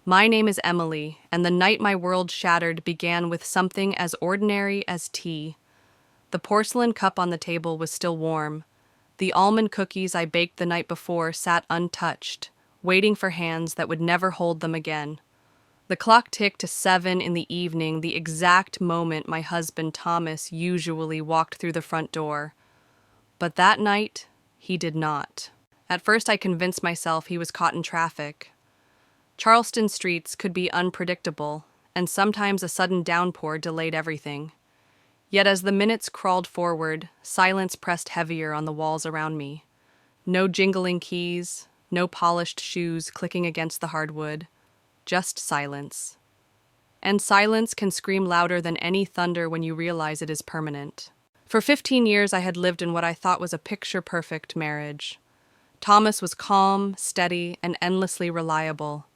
My name is Emily, and the night my world shattered began with something as ordinary as tea. The porcelain cup on the table was still warm. The almond cookies I baked the night before sat untouched, waiting for hands that would never hold them again. The clock ticked to 7 in the evening, the exact moment my husband Thomas usually walked through the front door. But that night, he did not. At first I convinced myself he was caught in traffic. Charleston streets could be unpredictable, and sometimes a sudden downpour delayed everything. Yet as the minutes crawled forward, silence pressed heavier on the walls around me. No jingling keys, no polished shoes clicking against the hardwood, just silence. And silence can scream louder than any thunder when you realize it is permanent. For 15 years I had lived in what I thought was a picture-perfect marriage. Thomas was calm, steady, and endlessly reliable.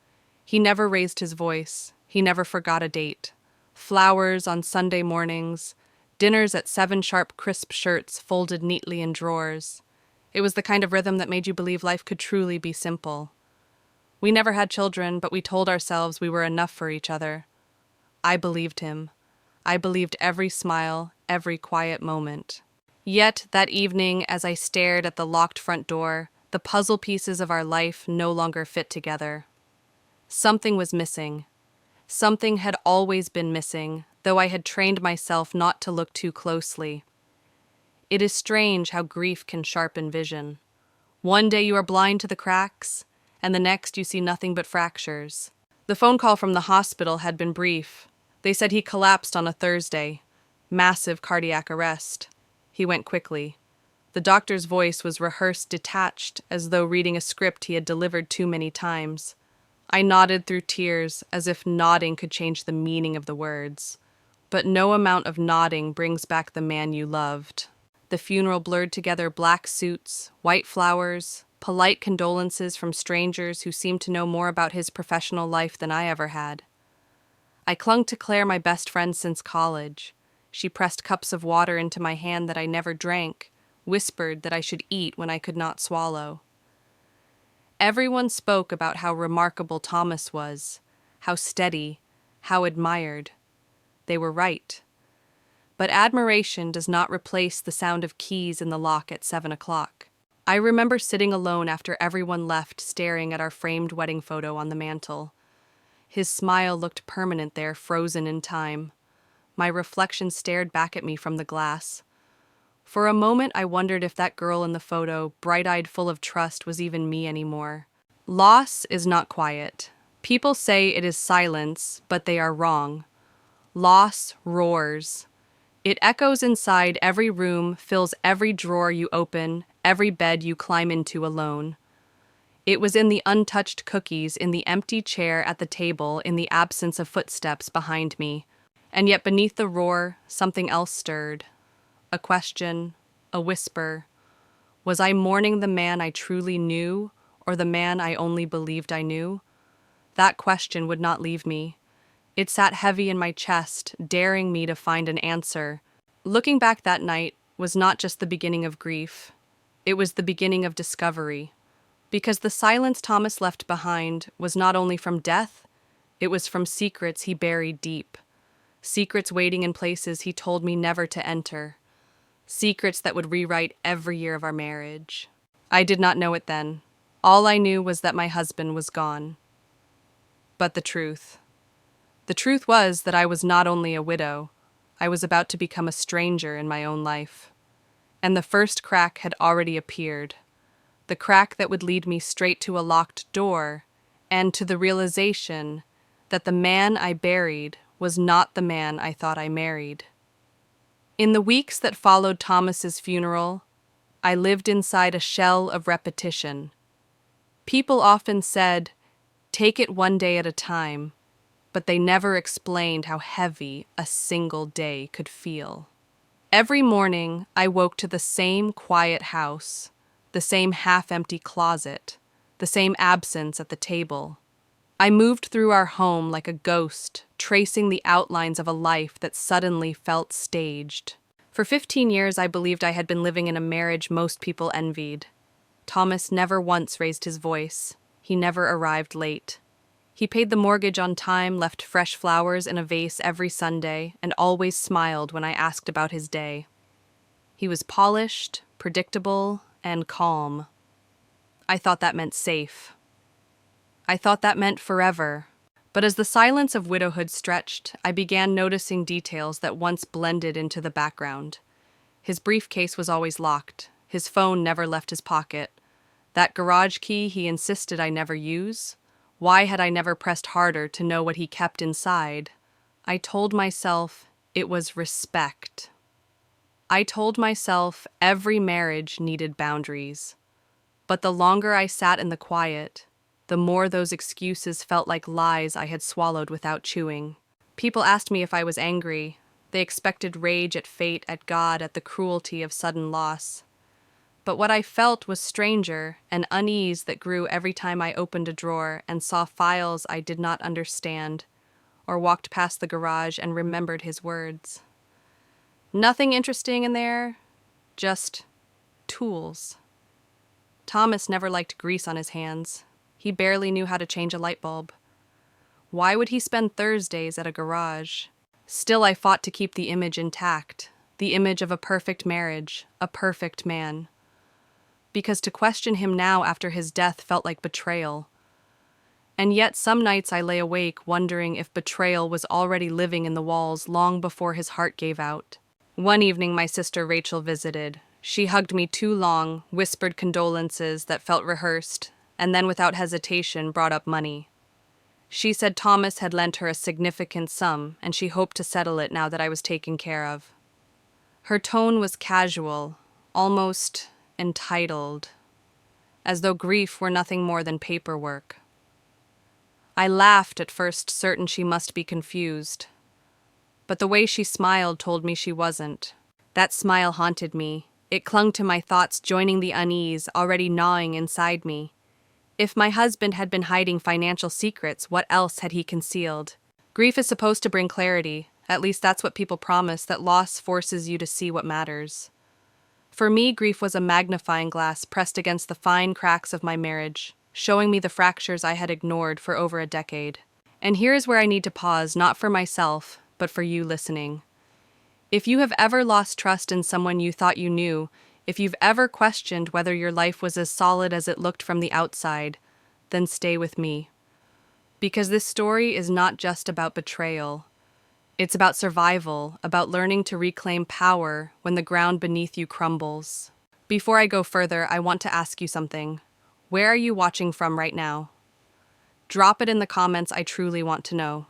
He never raised his voice. He never forgot a date. Flowers on Sunday mornings, dinners at 7 sharp crisp shirts folded neatly in drawers. It was the kind of rhythm that made you believe life could truly be simple. We never had children, but we told ourselves we were enough for each other. I believed him. I believed every smile, every quiet moment. Yet, that evening, as I stared at the locked front door, the puzzle pieces of our life no longer fit together. Something was missing. Something had always been missing, though I had trained myself not to look too closely. It is strange how grief can sharpen vision. One day you are blind to the cracks, and the next you see nothing but fractures. The phone call from the hospital had been brief. They said he collapsed on a Thursday. Massive cardiac arrest. He went quickly. The doctor's voice was rehearsed detached, as though reading a script he had delivered too many times. I nodded through tears, as if nodding could change the meaning of the words. But no amount of nodding brings back the man you loved. The funeral blurred together black suits, white flowers, polite condolences from strangers who seemed to know more about his professional life than I ever had. I clung to Claire, my best friend since college. She pressed cups of water into my hand that I never drank, whispered that I should eat when I could not swallow. Everyone spoke about how remarkable Thomas was, how steady, how admired. They were right. But admiration does not replace the sound of keys in the lock at 7 o'clock. I remember sitting alone after everyone left, staring at our framed wedding photo on the mantel. His smile looked permanent there, frozen in time. My reflection stared back at me from the glass. For a moment I wondered if that girl in the photo, bright-eyed, full of trust, was even me anymore. Loss is not quiet. People say it is silence, but they are wrong. Loss roars. It echoes inside every room, fills every drawer you open, every bed you climb into alone. It was in the untouched cookies, in the empty chair at the table, in the absence of footsteps behind me. And yet beneath the roar, something else stirred. A question, a whisper. Was I mourning the man I truly knew, or the man I only believed I knew? That question would not leave me. It sat heavy in my chest, daring me to find an answer. Looking back that night was not just the beginning of grief. It was the beginning of discovery. Because the silence Thomas left behind was not only from death, it was from secrets he buried deep. Secrets waiting in places he told me never to enter. Secrets that would rewrite every year of our marriage. I did not know it then. All I knew was that my husband was gone. But the truth was that I was not only a widow, I was about to become a stranger in my own life. And the first crack had already appeared. The crack that would lead me straight to a locked door, and to the realization that the man I buried was not the man I thought I married. In the weeks that followed Thomas's funeral, I lived inside a shell of repetition. People often said, "Take it one day at a time," but they never explained how heavy a single day could feel. Every morning, I woke to the same quiet house, the same half-empty closet, the same absence at the table. I moved through our home like a ghost, tracing the outlines of a life that suddenly felt staged. For 15 years, I believed I had been living in a marriage most people envied. Thomas never once raised his voice. He never arrived late. He paid the mortgage on time, left fresh flowers in a vase every Sunday, and always smiled when I asked about his day. He was polished, predictable, and calm. I thought that meant safe. I thought that meant forever. But as the silence of widowhood stretched, I began noticing details that once blended into the background. His briefcase was always locked. His phone never left his pocket. That garage key he insisted I never use? Why had I never pressed harder to know what he kept inside? I told myself it was respect. I told myself every marriage needed boundaries. But the longer I sat in the quiet, the more those excuses felt like lies I had swallowed without chewing. People asked me if I was angry. They expected rage at fate, at God, at the cruelty of sudden loss. But what I felt was stranger, an unease that grew every time I opened a drawer and saw files I did not understand, or walked past the garage and remembered his words. Nothing interesting in there, just tools. Thomas never liked grease on his hands. He barely knew how to change a light bulb. Why would he spend Thursdays at a garage? Still, I fought to keep the image intact, the image of a perfect marriage, a perfect man. Because to question him now after his death felt like betrayal. And yet some nights I lay awake wondering if betrayal was already living in the walls long before his heart gave out. One evening my sister Rachel visited. She hugged me too long, whispered condolences that felt rehearsed, and then without hesitation brought up money. She said Thomas had lent her a significant sum, and she hoped to settle it now that I was taken care of. Her tone was casual, almost entitled, as though grief were nothing more than paperwork. I laughed at first, certain she must be confused. But the way she smiled told me she wasn't. That smile haunted me. It clung to my thoughts, joining the unease already gnawing inside me. If my husband had been hiding financial secrets, what else had he concealed? Grief is supposed to bring clarity. At least that's what people promise, that loss forces you to see what matters. For me, grief was a magnifying glass pressed against the fine cracks of my marriage, showing me the fractures I had ignored for over a decade. And here is where I need to pause, not for myself, but for you listening. If you have ever lost trust in someone you thought you knew, if you've ever questioned whether your life was as solid as it looked from the outside, then stay with me. Because this story is not just about betrayal. It's about survival, about learning to reclaim power when the ground beneath you crumbles. Before I go further, I want to ask you something. Where are you watching from right now? Drop it in the comments, I truly want to know.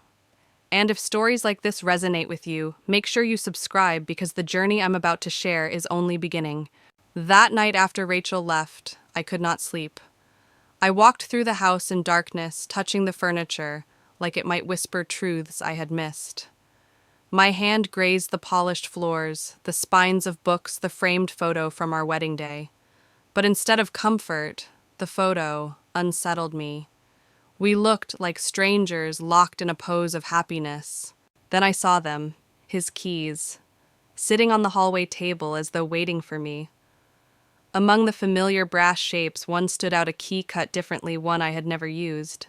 And if stories like this resonate with you, make sure you subscribe because the journey I'm about to share is only beginning. That night after Rachel left, I could not sleep. I walked through the house in darkness, touching the furniture, like it might whisper truths I had missed. My hand grazed the polished floors, the spines of books, the framed photo from our wedding day. But instead of comfort, the photo unsettled me. We looked like strangers locked in a pose of happiness. Then I saw them, his keys, sitting on the hallway table as though waiting for me. Among the familiar brass shapes, one stood out, a key cut differently, one I had never used.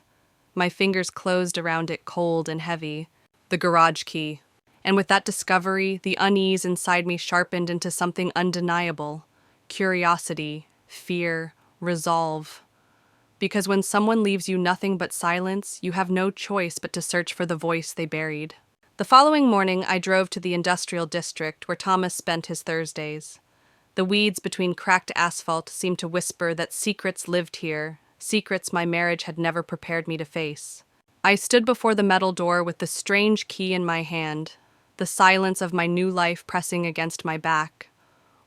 My fingers closed around it, cold and heavy. The garage key. And with that discovery, the unease inside me sharpened into something undeniable. Curiosity, fear, resolve. Because when someone leaves you nothing but silence, you have no choice but to search for the voice they buried. The following morning, I drove to the industrial district where Thomas spent his Thursdays. The weeds between cracked asphalt seemed to whisper that secrets lived here, secrets my marriage had never prepared me to face. I stood before the metal door with the strange key in my hand, the silence of my new life pressing against my back.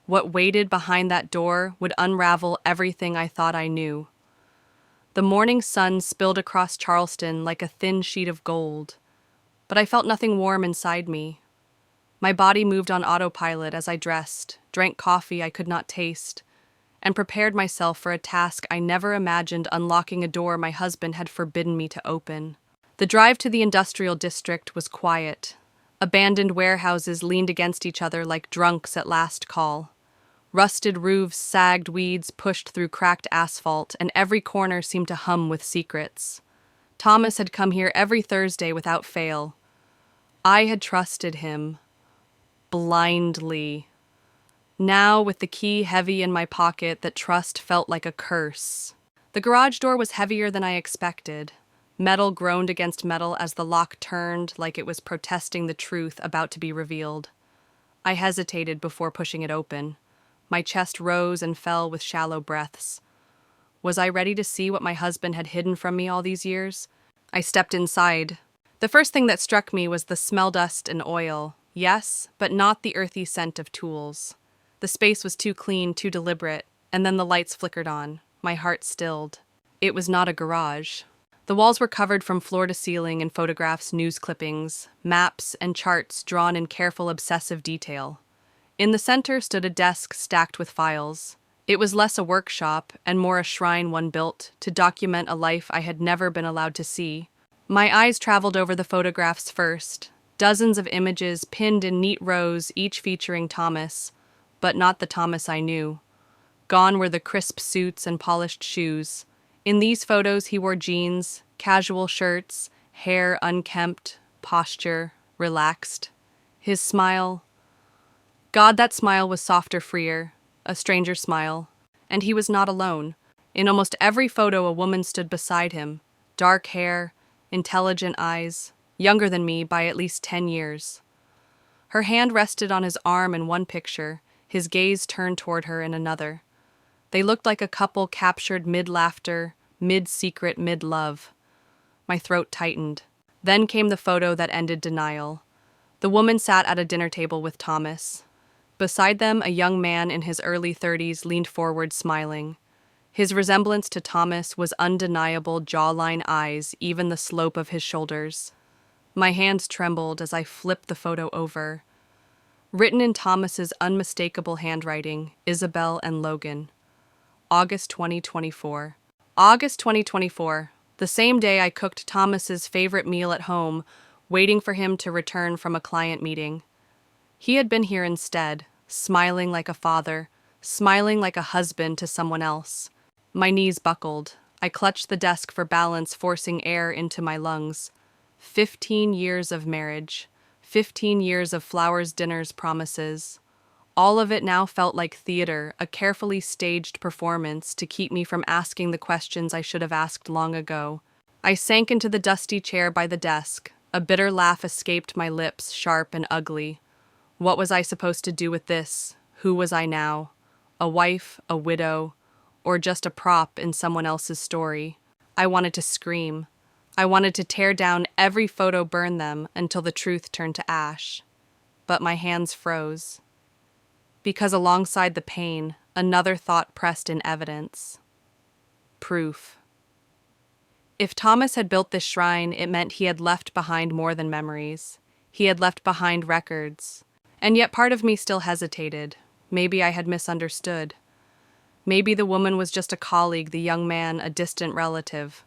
What waited behind that door would unravel everything I thought I knew. The morning sun spilled across Charleston like a thin sheet of gold, but I felt nothing warm inside me. My body moved on autopilot as I dressed, drank coffee I could not taste, and prepared myself for a task I never imagined, unlocking a door my husband had forbidden me to open. The drive to the industrial district was quiet. Abandoned warehouses leaned against each other like drunks at last call. Rusted roofs sagged, weeds pushed through cracked asphalt, and every corner seemed to hum with secrets. Thomas had come here every Thursday without fail. I had trusted him. Blindly. Now, with the key heavy in my pocket, that trust felt like a curse. The garage door was heavier than I expected. Metal groaned against metal as the lock turned like it was protesting the truth about to be revealed. I hesitated before pushing it open. My chest rose and fell with shallow breaths. Was I ready to see what my husband had hidden from me all these years? I stepped inside. The first thing that struck me was the smell dust and oil. Yes, but not the earthy scent of tools. The space was too clean, too deliberate, and then the lights flickered on. My heart stilled. It was not a garage. The walls were covered from floor to ceiling in photographs, news clippings, maps, and charts drawn in careful, obsessive detail. In the center stood a desk stacked with files. It was less a workshop and more a shrine one built to document a life I had never been allowed to see. My eyes traveled over the photographs first, dozens of images pinned in neat rows, each featuring Thomas, but not the Thomas I knew. Gone were the crisp suits and polished shoes. In these photos, he wore jeans, casual shirts, hair unkempt, posture relaxed. His smile. God, that smile was softer, freer, a stranger smile. And he was not alone. In almost every photo, a woman stood beside him. Dark hair, intelligent eyes, younger than me by at least 10 years. Her hand rested on his arm in one picture, his gaze turned toward her in another. They looked like a couple captured mid-laughter, mid-secret, mid-love. My throat tightened. Then came the photo that ended denial. The woman sat at a dinner table with Thomas. Beside them, a young man in his early 30s leaned forward, smiling. His resemblance to Thomas was undeniable, jawline, eyes, even the slope of his shoulders. My hands trembled as I flipped the photo over. Written in Thomas's unmistakable handwriting, Isabel and Logan. August 2024. August 2024. The same day I cooked Thomas's favorite meal at home, waiting for him to return from a client meeting. He had been here instead, smiling like a father, smiling like a husband to someone else. My knees buckled. I clutched the desk for balance, forcing air into my lungs. 15 years of marriage. 15 years of flowers, dinners, promises. All of it now felt like theater, a carefully staged performance to keep me from asking the questions I should have asked long ago. I sank into the dusty chair by the desk. A bitter laugh escaped my lips, sharp and ugly. What was I supposed to do with this? Who was I now? A wife, a widow, or just a prop in someone else's story? I wanted to scream. I wanted to tear down every photo, burn them, until the truth turned to ash. But my hands froze. Because alongside the pain, another thought pressed in evidence. Proof. If Thomas had built this shrine, it meant he had left behind more than memories. He had left behind records. And yet part of me still hesitated. Maybe I had misunderstood. Maybe the woman was just a colleague, the young man a distant relative.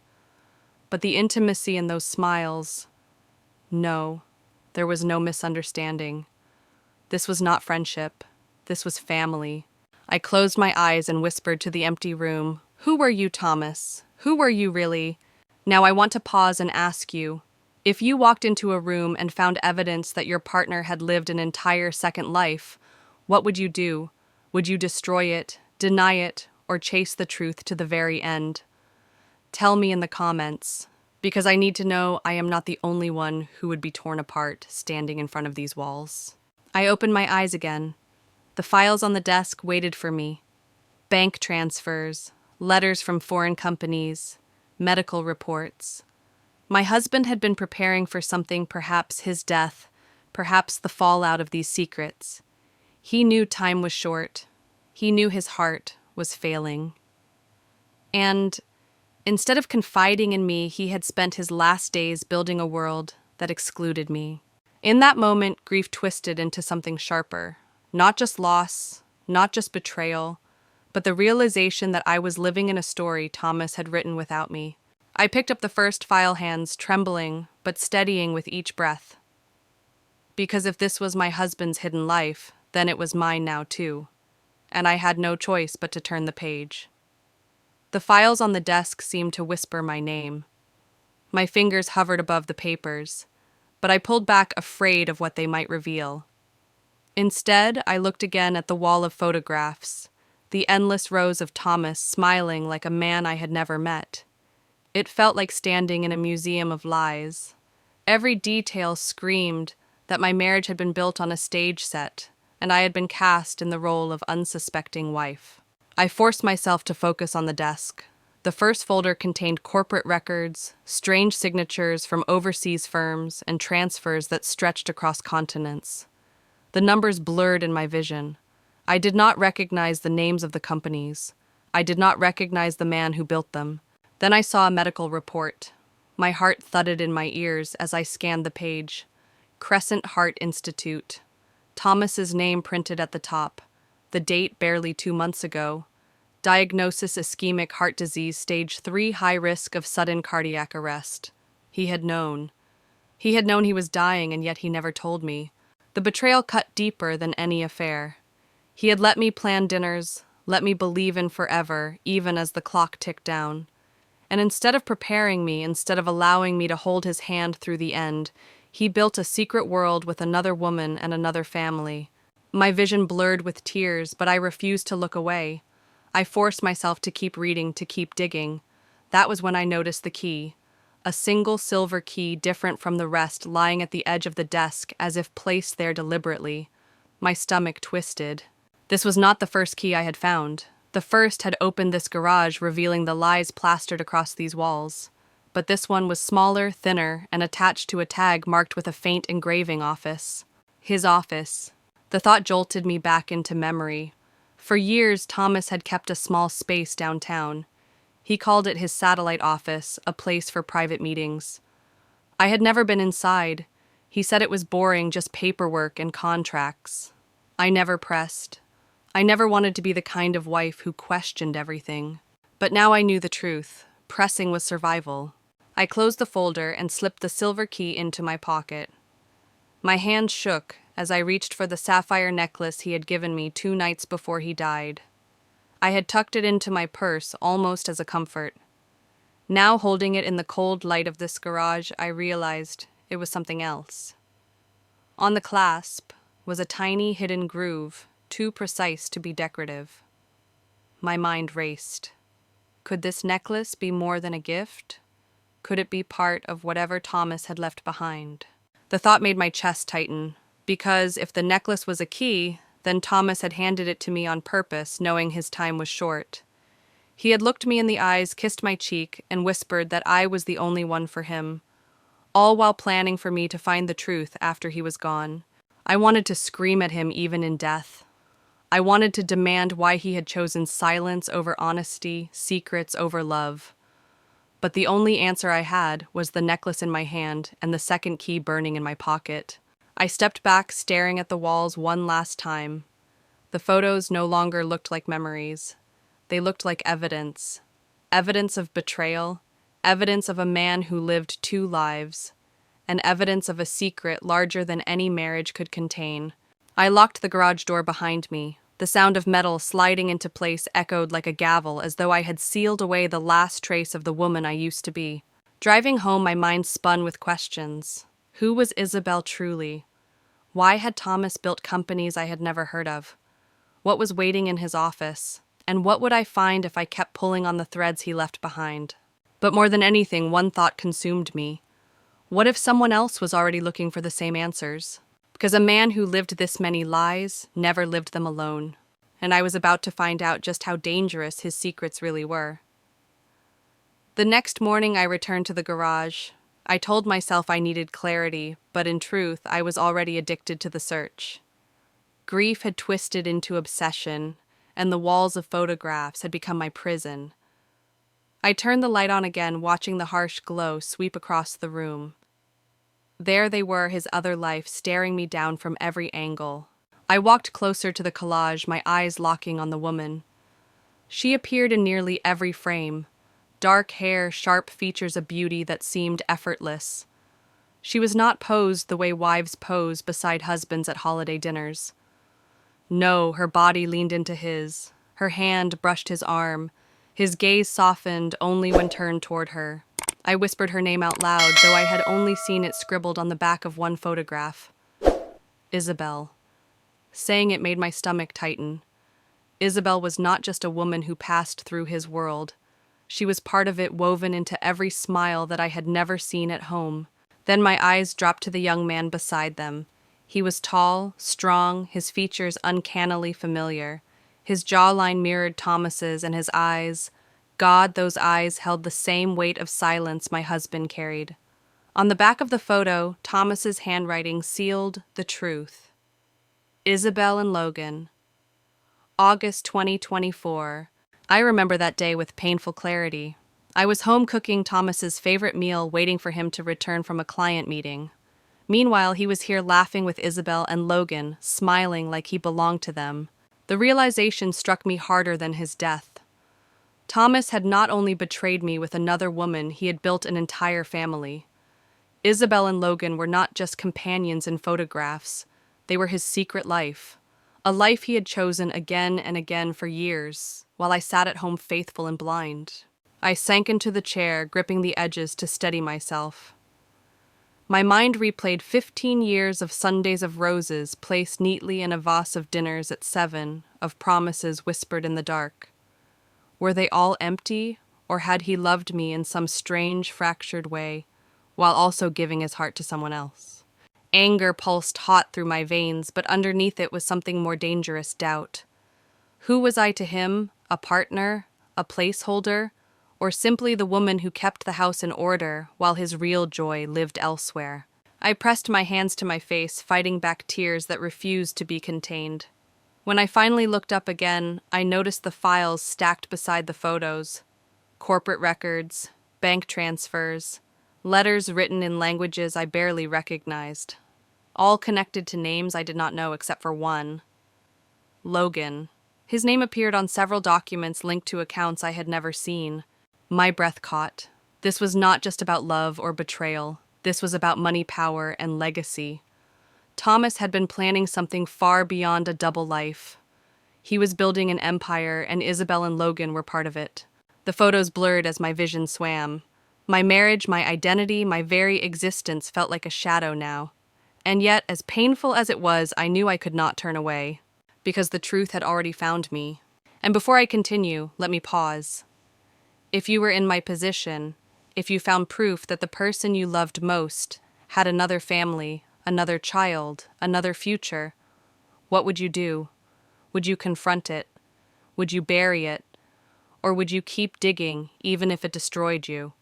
But the intimacy in those smiles... No, there was no misunderstanding. This was not friendship. This was family. I closed my eyes and whispered to the empty room, "Who were you, Thomas? Who were you really?" Now I want to pause and ask you, if you walked into a room and found evidence that your partner had lived an entire second life, what would you do? Would you destroy it, deny it, or chase the truth to the very end? Tell me in the comments, because I need to know I am not the only one who would be torn apart standing in front of these walls. I opened my eyes again. The files on the desk waited for me. Bank transfers, letters from foreign companies, medical reports. My husband had been preparing for something, perhaps his death, perhaps the fallout of these secrets. He knew time was short. He knew his heart was failing. And instead of confiding in me, he had spent his last days building a world that excluded me. In that moment, grief twisted into something sharper. Not just loss, not just betrayal, but the realization that I was living in a story Thomas had written without me. I picked up the first file, hands trembling, but steadying with each breath. Because if this was my husband's hidden life, then it was mine now too. And I had no choice but to turn the page. The files on the desk seemed to whisper my name. My fingers hovered above the papers, but I pulled back afraid of what they might reveal. Instead, I looked again at the wall of photographs, the endless rows of Thomas smiling like a man I had never met. It felt like standing in a museum of lies. Every detail screamed that my marriage had been built on a stage set, and I had been cast in the role of unsuspecting wife. I forced myself to focus on the desk. The first folder contained corporate records, strange signatures from overseas firms, and transfers that stretched across continents. The numbers blurred in my vision. I did not recognize the names of the companies. I did not recognize the man who built them. Then I saw a medical report. My heart thudded in my ears as I scanned the page. Crescent Heart Institute. Thomas's name printed at the top. The date barely 2 months ago. Diagnosis ischemic heart disease stage 3, high risk of sudden cardiac arrest. He had known. He had known he was dying, and yet he never told me. The betrayal cut deeper than any affair. He had let me plan dinners, let me believe in forever, even as the clock ticked down. And instead of preparing me, instead of allowing me to hold his hand through the end, he built a secret world with another woman and another family. My vision blurred with tears, but I refused to look away. I forced myself to keep reading, to keep digging. That was when I noticed the key. A single silver key, different from the rest, lying at the edge of the desk, as if placed there deliberately. My stomach twisted. This was not the first key I had found. The first had opened this garage, revealing the lies plastered across these walls. But this one was smaller, thinner, and attached to a tag marked with a faint engraving, office. His office. The thought jolted me back into memory. For years, Thomas had kept a small space downtown. He called it his satellite office, a place for private meetings. I had never been inside. He said it was boring, just paperwork and contracts. I never pressed. I never wanted to be the kind of wife who questioned everything. But now I knew the truth. Pressing was survival. I closed the folder and slipped the silver key into my pocket. My hand shook as I reached for the sapphire necklace he had given me 2 nights before he died. I had tucked it into my purse almost as a comfort. Now, holding it in the cold light of this garage, I realized it was something else. On the clasp was a tiny hidden groove, too precise to be decorative. My mind raced. Could this necklace be more than a gift? Could it be part of whatever Thomas had left behind? The thought made my chest tighten, because if the necklace was a key, then Thomas had handed it to me on purpose, knowing his time was short. He had looked me in the eyes, kissed my cheek, and whispered that I was the only one for him, all while planning for me to find the truth after he was gone. I wanted to scream at him even in death. I wanted to demand why he had chosen silence over honesty, secrets over love. But the only answer I had was the necklace in my hand and the second key burning in my pocket. I stepped back, staring at the walls one last time. The photos no longer looked like memories. They looked like evidence. Evidence of betrayal, evidence of a man who lived 2 lives, and evidence of a secret larger than any marriage could contain. I locked the garage door behind me. The sound of metal sliding into place echoed like a gavel, as though I had sealed away the last trace of the woman I used to be. Driving home, my mind spun with questions. Who was Isabel truly? Why had Thomas built companies I had never heard of? What was waiting in his office? And what would I find if I kept pulling on the threads he left behind? But more than anything, one thought consumed me. What if someone else was already looking for the same answers? Because a man who lived this many lies never lived them alone, and I was about to find out just how dangerous his secrets really were. The next morning I returned to the garage. I told myself I needed clarity, but in truth I was already addicted to the search. Grief had twisted into obsession, and the walls of photographs had become my prison. I turned the light on again, watching the harsh glow sweep across the room. There they were, his other life, staring me down from every angle. I walked closer to the collage, my eyes locking on the woman. She appeared in nearly every frame. Dark hair, sharp features, a beauty that seemed effortless. She was not posed the way wives pose beside husbands at holiday dinners. No, her body leaned into his. Her hand brushed his arm. His gaze softened only when turned toward her. I whispered her name out loud, though I had only seen it scribbled on the back of one photograph. Isabel. Saying it made my stomach tighten. Isabel was not just a woman who passed through his world. She was part of it, woven into every smile that I had never seen at home. Then my eyes dropped to the young man beside them. He was tall, strong, his features uncannily familiar. His jawline mirrored Thomas's, and his eyes, God, those eyes held the same weight of silence my husband carried. On the back of the photo, Thomas's handwriting sealed the truth. Isabel and Logan. August 2024. I remember that day with painful clarity. I was home cooking Thomas's favorite meal, waiting for him to return from a client meeting. Meanwhile, he was here laughing with Isabel and Logan, smiling like he belonged to them. The realization struck me harder than his death. Thomas had not only betrayed me with another woman, he had built an entire family. Isabel and Logan were not just companions in photographs. They were his secret life. A life he had chosen again and again for years, while I sat at home faithful and blind. I sank into the chair, gripping the edges to steady myself. My mind replayed 15 years of Sundays of roses placed neatly in a vase of dinners at 7, of promises whispered in the dark. Were they all empty, or had he loved me in some strange, fractured way, while also giving his heart to someone else? Anger pulsed hot through my veins, but underneath it was something more dangerous, doubt. Who was I to him? A partner? A placeholder? Or simply the woman who kept the house in order while his real joy lived elsewhere? I pressed my hands to my face, fighting back tears that refused to be contained. When I finally looked up again, I noticed the files stacked beside the photos. Corporate records, bank transfers, letters written in languages I barely recognized. All connected to names I did not know except for one. Logan. His name appeared on several documents linked to accounts I had never seen. My breath caught. This was not just about love or betrayal. This was about money, power, and legacy. Thomas had been planning something far beyond a double life. He was building an empire, and Isabel and Logan were part of it. The photos blurred as my vision swam. My marriage, my identity, my very existence felt like a shadow now. And yet, as painful as it was, I knew I could not turn away, because the truth had already found me. And before I continue, let me pause. If you were in my position, if you found proof that the person you loved most had another family, another child, another future, what would you do? Would you confront it? Would you bury it? Or would you keep digging, even if it destroyed you?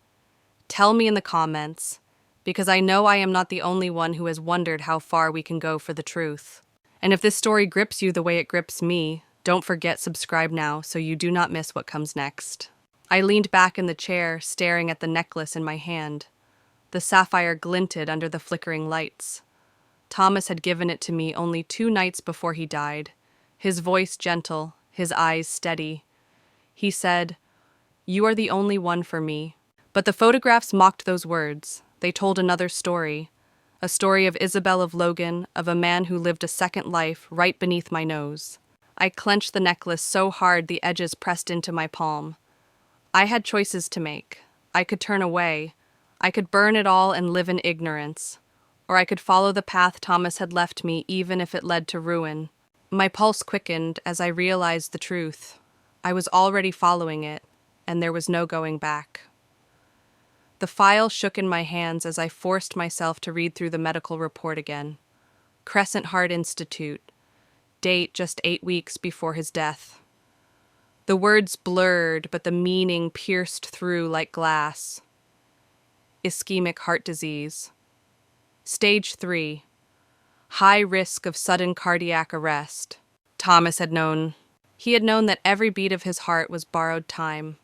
Tell me in the comments, because I know I am not the only one who has wondered how far we can go for the truth. And if this story grips you the way it grips me, don't forget subscribe now so you do not miss what comes next. I leaned back in the chair, staring at the necklace in my hand. The sapphire glinted under the flickering lights. Thomas had given it to me only 2 nights before he died, his voice gentle, his eyes steady. He said, "You are the only one for me." But the photographs mocked those words. They told another story, a story of Isabel, of Logan, of a man who lived a second life right beneath my nose. I clenched the necklace so hard the edges pressed into my palm. I had choices to make. I could turn away. I could burn it all and live in ignorance. Or I could follow the path Thomas had left me, even if it led to ruin. My pulse quickened as I realized the truth. I was already following it, and there was no going back. The file shook in my hands as I forced myself to read through the medical report again. Crescent Heart Institute. Date just 8 weeks before his death. The words blurred, but the meaning pierced through like glass. Ischemic heart disease. Stage 3. High risk of sudden cardiac arrest. Thomas had known. He had known that every beat of his heart was borrowed time.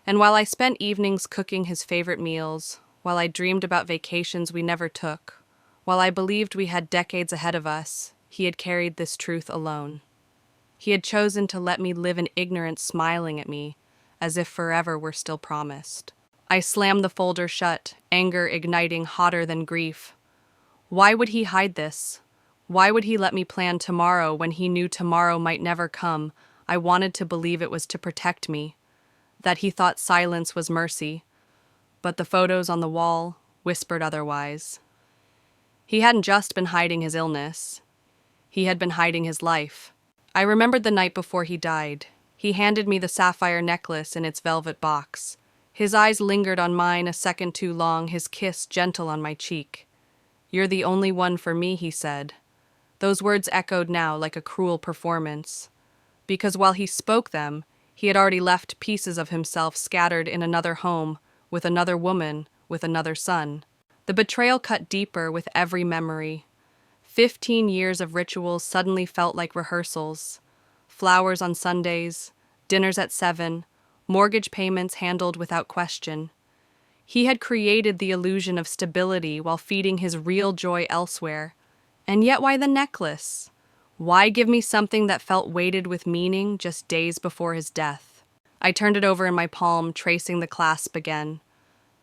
And while I spent evenings cooking his favorite meals, while I dreamed about vacations we never took, while I believed we had decades ahead of us, he had carried this truth alone. He had chosen to let me live in ignorance, smiling at me, as if forever were still promised. I slammed the folder shut, anger igniting hotter than grief. Why would he hide this? Why would he let me plan tomorrow when he knew tomorrow might never come? I wanted to believe it was to protect me, that he thought silence was mercy. but the photos on the wall whispered otherwise. He hadn't just been hiding his illness. He had been hiding his life. I remembered the night before he died. He handed me the sapphire necklace in its velvet box. His eyes lingered on mine a second too long, his kiss gentle on my cheek. "You're the only one for me," he said. Those words echoed now like a cruel performance. Because while he spoke them, he had already left pieces of himself scattered in another home, with another woman, with another son. The betrayal cut deeper with every memory. 15 years of rituals suddenly felt like rehearsals. Flowers on Sundays, dinners at 7, mortgage payments handled without question. He had created the illusion of stability while feeding his real joy elsewhere. And yet why the necklace? Why give me something that felt weighted with meaning just days before his death? I turned it over in my palm, tracing the clasp again.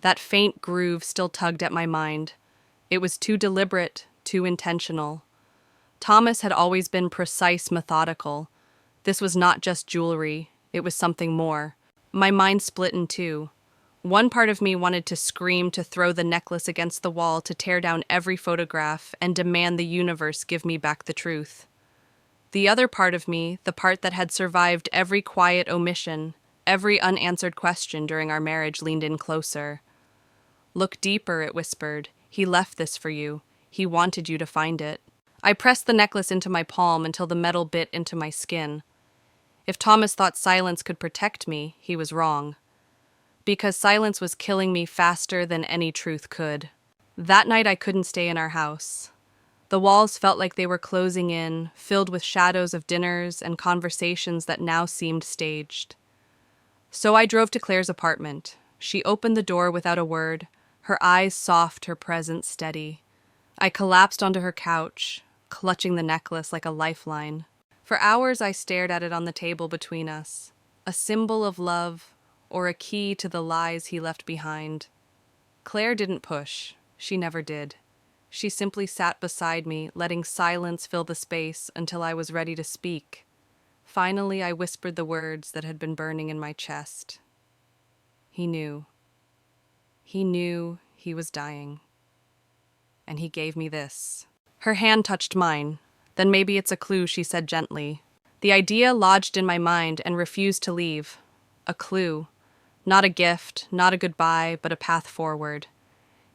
That faint groove still tugged at my mind. It was too deliberate, too intentional. Thomas had always been precise, methodical. This was not just jewelry, it was something more. My mind split in two. One part of me wanted to scream, to throw the necklace against the wall, to tear down every photograph and demand the universe give me back the truth. The other part of me, the part that had survived every quiet omission, every unanswered question during our marriage, leaned in closer. "Look deeper," it whispered. "He left this for you. He wanted you to find it." I pressed the necklace into my palm until the metal bit into my skin. If Thomas thought silence could protect me, he was wrong. Because silence was killing me faster than any truth could. That night I couldn't stay in our house. The walls felt like they were closing in, filled with shadows of dinners and conversations that now seemed staged. So I drove to Claire's apartment. She opened the door without a word, her eyes soft, her presence steady. I collapsed onto her couch, clutching the necklace like a lifeline. For hours I stared at it on the table between us, a symbol of love or a key to the lies he left behind. Claire didn't push. She never did. She simply sat beside me, letting silence fill the space until I was ready to speak. Finally, I whispered the words that had been burning in my chest. He knew. He knew he was dying. And he gave me this. Her hand touched mine. "Then maybe it's a clue," she said gently. The idea lodged in my mind and refused to leave. A clue. Not a gift, not a goodbye, but a path forward.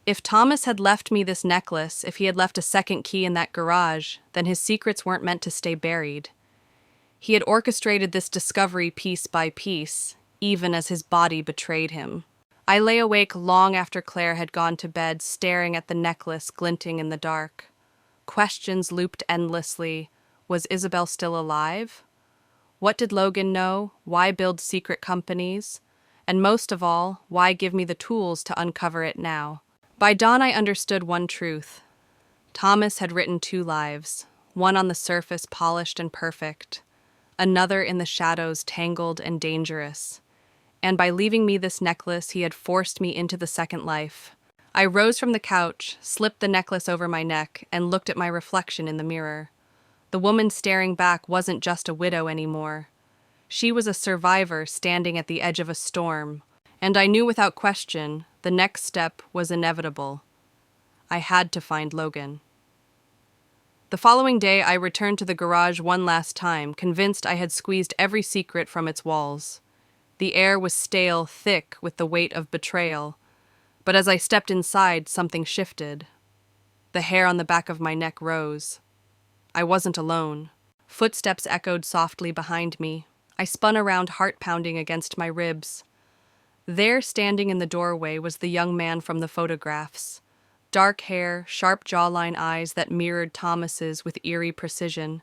If Thomas had left me this necklace, if he had left a second key in that garage, then his secrets weren't meant to stay buried. He had orchestrated this discovery piece by piece, even as his body betrayed him. I lay awake long after Claire had gone to bed, staring at the necklace glinting in the dark. Questions looped endlessly. Was Isabel still alive? What did Logan know? Why build secret companies? And most of all, why give me the tools to uncover it now? By dawn I understood one truth. Thomas had written 2 lives, one on the surface polished and perfect, another in the shadows tangled and dangerous. And by leaving me this necklace, he had forced me into the second life. I rose from the couch, slipped the necklace over my neck, and looked at my reflection in the mirror. The woman staring back wasn't just a widow anymore. She was a survivor standing at the edge of a storm, and I knew without question the next step was inevitable. I had to find Logan. The following day, I returned to the garage one last time, convinced I had squeezed every secret from its walls. The air was stale, thick with the weight of betrayal, but as I stepped inside, something shifted. The hair on the back of my neck rose. I wasn't alone. Footsteps echoed softly behind me. I spun around, heart pounding against my ribs. There, standing in the doorway, was the young man from the photographs. Dark hair, sharp jawline, eyes that mirrored Thomas's with eerie precision.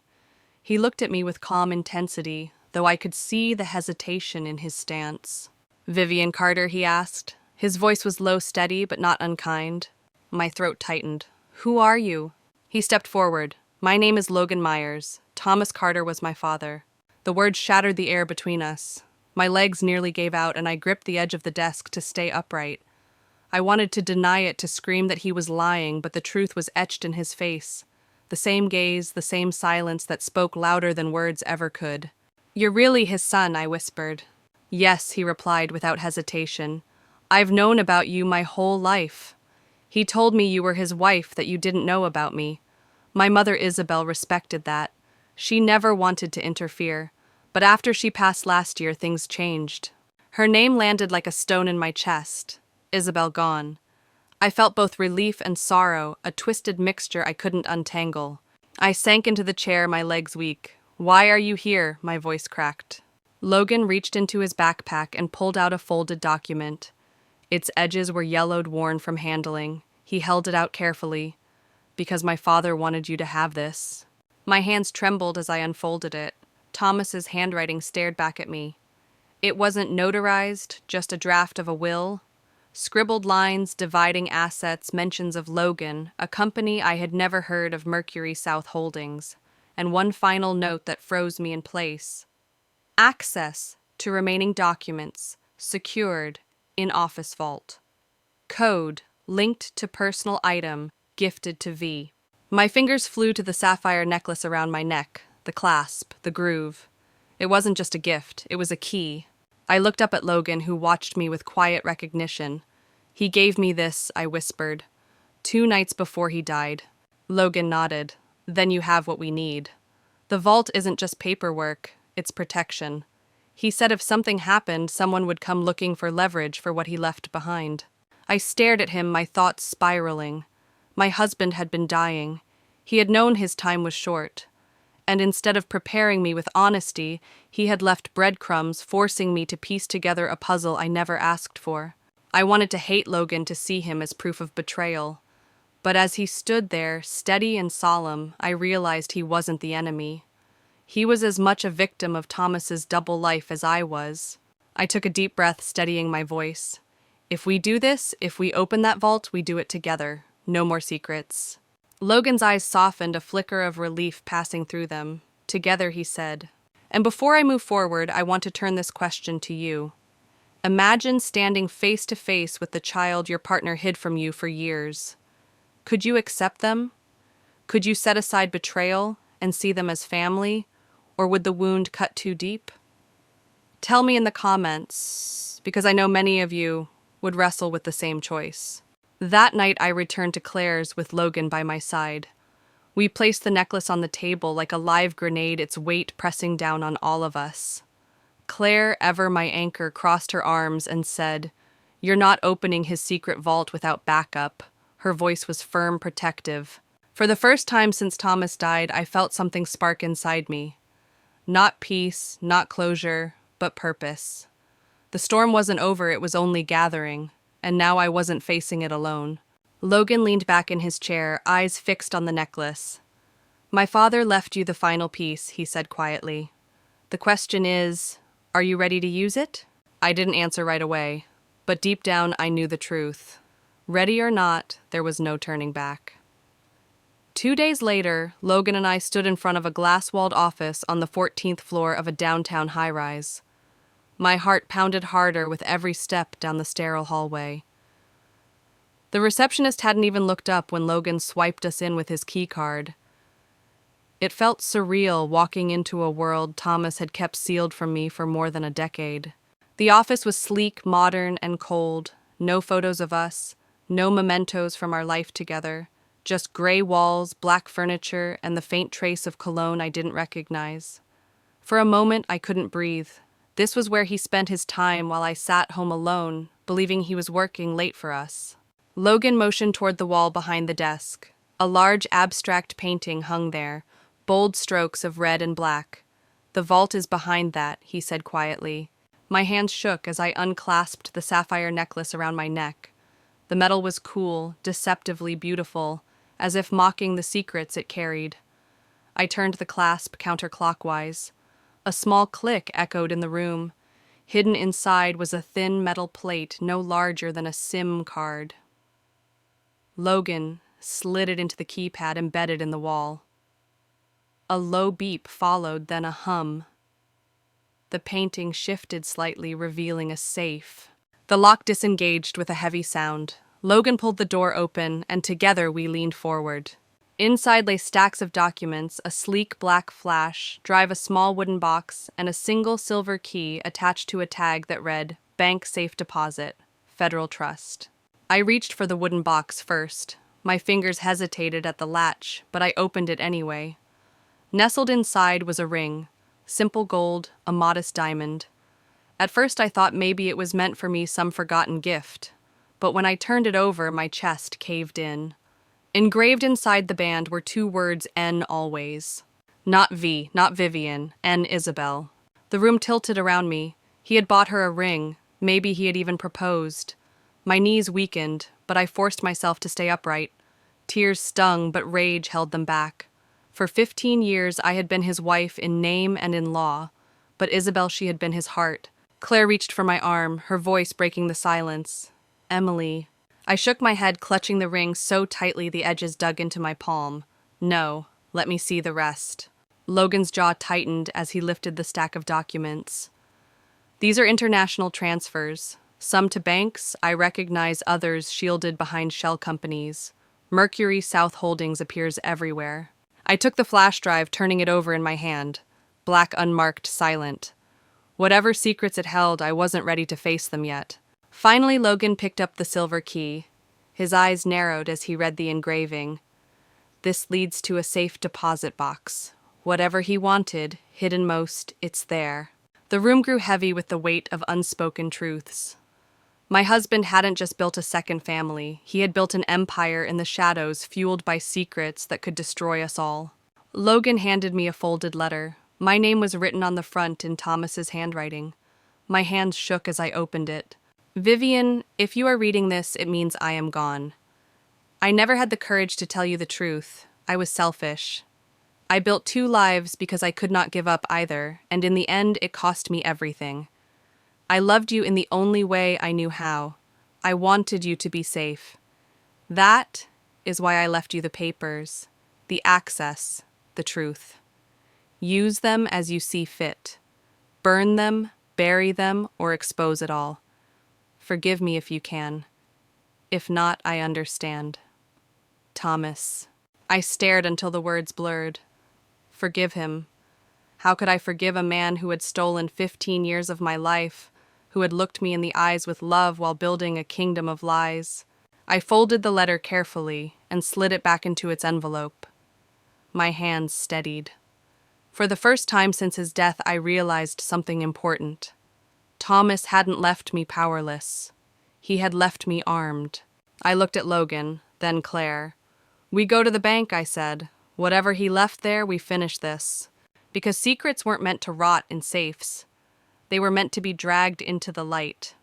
He looked at me with calm intensity, though I could see the hesitation in his stance. "Vivian Carter?" he asked. His voice was low, steady, but not unkind. My throat tightened. "Who are you?" He stepped forward. "My name is Logan Myers. Thomas Carter was my father." The words shattered the air between us. My legs nearly gave out, and I gripped the edge of the desk to stay upright. I wanted to deny it, to scream that he was lying, but the truth was etched in his face. The same gaze, the same silence that spoke louder than words ever could. "You're really his son," I whispered. "Yes," he replied without hesitation. I've known about you my whole life. He told me you were his wife, that you didn't know about me. My mother Isabel respected that. She never wanted to interfere. But after she passed last year, things changed. Her name landed like a stone in my chest. Isabel gone. I felt both relief and sorrow, a twisted mixture I couldn't untangle. I sank into the chair, my legs weak. "Why are you here?" my voice cracked. Logan reached into his backpack and pulled out a folded document. Its edges were yellowed, worn from handling. He held it out carefully. "Because my father wanted you to have this." My hands trembled as I unfolded it. Thomas's handwriting stared back at me. It wasn't notarized, just a draft of a will. Scribbled lines dividing assets, mentions of Logan, a company I had never heard of, Mercury South Holdings, and one final note that froze me in place. Access to remaining documents, secured, in office vault. Code, linked to personal item, gifted to V. My fingers flew to the sapphire necklace around my neck, the clasp, the groove. It wasn't just a gift, it was a key. I looked up at Logan, who watched me with quiet recognition. "He gave me this," I whispered, 2 nights before he died. Logan nodded. "Then you have what we need. The vault isn't just paperwork, it's protection." He said if something happened, someone would come looking for leverage for what he left behind. I stared at him, my thoughts spiraling. My husband had been dying. He had known his time was short. And instead of preparing me with honesty, he had left breadcrumbs, forcing me to piece together a puzzle I never asked for. I wanted to hate Logan, to see him as proof of betrayal. But as he stood there, steady and solemn, I realized he wasn't the enemy. He was as much a victim of Thomas's double life as I was. I took a deep breath, steadying my voice. "If we do this, if we open that vault, we do it together. No more secrets." Logan's eyes softened, a flicker of relief passing through them. "Together," he said. "And before I move forward, I want to turn this question to you. Imagine standing face to face with the child your partner hid from you for years. Could you accept them? Could you set aside betrayal and see them as family, or would the wound cut too deep? Tell me in the comments, because I know many of you would wrestle with the same choice." That night I returned to Claire's with Logan by my side. We placed the necklace on the table like a live grenade, its weight pressing down on all of us. Claire, ever my anchor, crossed her arms and said, "You're not opening his secret vault without backup." Her voice was firm, protective. For the first time since Thomas died, I felt something spark inside me. Not peace, not closure, but purpose. The storm wasn't over, it was only gathering. And now I wasn't facing it alone. Logan leaned back in his chair, eyes fixed on the necklace. "My father left you the final piece," he said quietly. "The question is, are you ready to use it?" I didn't answer right away, but deep down I knew the truth. Ready or not, there was no turning back. 2 days later, Logan and I stood in front of a glass-walled office on the 14th floor of a downtown high-rise. My heart pounded harder with every step down the sterile hallway. The receptionist hadn't even looked up when Logan swiped us in with his key card. It felt surreal walking into a world Thomas had kept sealed from me for more than a decade. The office was sleek, modern, and cold. No photos of us, no mementos from our life together. Just gray walls, black furniture, and the faint trace of cologne I didn't recognize. For a moment, I couldn't breathe. This was where he spent his time while I sat home alone, believing he was working late for us. Logan motioned toward the wall behind the desk. A large abstract painting hung there, bold strokes of red and black. "The vault is behind that," he said quietly. My hands shook as I unclasped the sapphire necklace around my neck. The metal was cool, deceptively beautiful, as if mocking the secrets it carried. I turned the clasp counterclockwise. A small click echoed in the room. Hidden inside was a thin metal plate no larger than a SIM card. Logan slid it into the keypad embedded in the wall. A low beep followed, then a hum. The painting shifted slightly, revealing a safe. The lock disengaged with a heavy sound. Logan pulled the door open, and together we leaned forward. Inside lay stacks of documents, a sleek black flash drive, a small wooden box, and a single silver key attached to a tag that read, "Bank Safe Deposit. Federal Trust. I reached for the wooden box first. My fingers hesitated at the latch, but I opened it anyway. Nestled inside was a ring. Simple gold, a modest diamond. At first I thought maybe it was meant for me some forgotten gift. But when I turned it over, my chest caved in. Engraved inside the band were two words, N always. Not V, not Vivian, N Isabel. The room tilted around me. He had bought her a ring. Maybe he had even proposed. My knees weakened, but I forced myself to stay upright. Tears stung, but rage held them back. For 15 years I had been his wife in name and in law, but Isabel, she had been his heart. Claire reached for my arm, her voice breaking the silence. Emily. I shook my head, clutching the ring so tightly the edges dug into my palm. No, let me see the rest. Logan's jaw tightened as he lifted the stack of documents. These are international transfers. Some to banks, I recognize others shielded behind shell companies. Mercury South Holdings appears everywhere. I took the flash drive, turning it over in my hand. Black, unmarked, silent. Whatever secrets it held, I wasn't ready to face them yet. Finally, Logan picked up the silver key. His eyes narrowed as he read the engraving. This leads to a safe deposit box. Whatever he wanted, hidden most, it's there. The room grew heavy with the weight of unspoken truths. My husband hadn't just built a second family. He had built an empire in the shadows, fueled by secrets that could destroy us all. Logan handed me a folded letter. My name was written on the front in Thomas's handwriting. My hands shook as I opened it. Vivian, if you are reading this, it means I am gone. I never had the courage to tell you the truth. I was selfish. I built 2 lives because I could not give up either, and in the end it cost me everything. I loved you in the only way I knew how. I wanted you to be safe. That is why I left you the papers, the access, the truth. Use them as you see fit. Burn them, bury them, or expose it all. Forgive me if you can. If not, I understand. Thomas. I stared until the words blurred. Forgive him. How could I forgive a man who had stolen 15 years of my life, who had looked me in the eyes with love while building a kingdom of lies? I folded the letter carefully and slid it back into its envelope. My hands steadied. For the first time since his death, I realized something important. Thomas hadn't left me powerless. He had left me armed. I looked at Logan, then Claire. We go to the bank, I said. Whatever he left there, we finish this. Because secrets weren't meant to rot in safes. They were meant to be dragged into the light.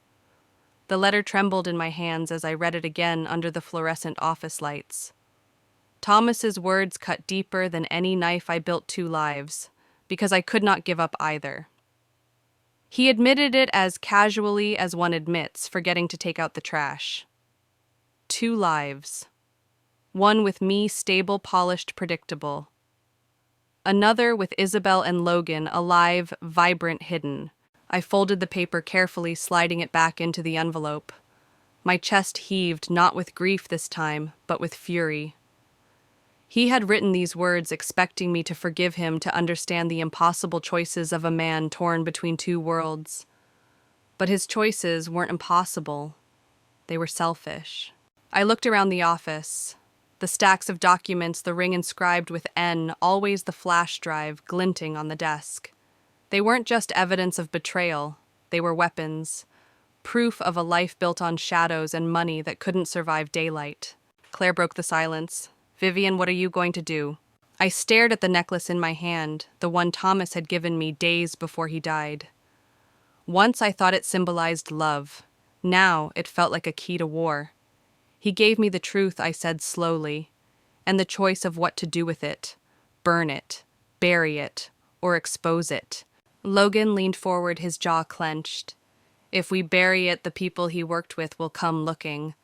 The letter trembled in my hands as I read it again under the fluorescent office lights. Thomas's words cut deeper than any knife. I built 2 lives, because I could not give up either. He admitted it as casually as one admits, forgetting to take out the trash. 2 lives. One with me, stable, polished, predictable. Another with Isabel and Logan, alive, vibrant, hidden. I folded the paper carefully, sliding it back into the envelope. My chest heaved, not with grief this time, but with fury. He had written these words expecting me to forgive him, to understand the impossible choices of a man torn between 2 worlds. But his choices weren't impossible. They were selfish. I looked around the office. The stacks of documents, the ring inscribed with N, always the flash drive glinting on the desk. They weren't just evidence of betrayal. They were weapons. Proof of a life built on shadows and money that couldn't survive daylight. Claire broke the silence. Vivian, what are you going to do? I stared at the necklace in my hand, the one Thomas had given me days before he died. Once I thought it symbolized love. Now it felt like a key to war. He gave me the truth, I said slowly, and the choice of what to do with it. Burn it, bury it, or expose it. Logan leaned forward, his jaw clenched. If we bury it, the people he worked with will come looking.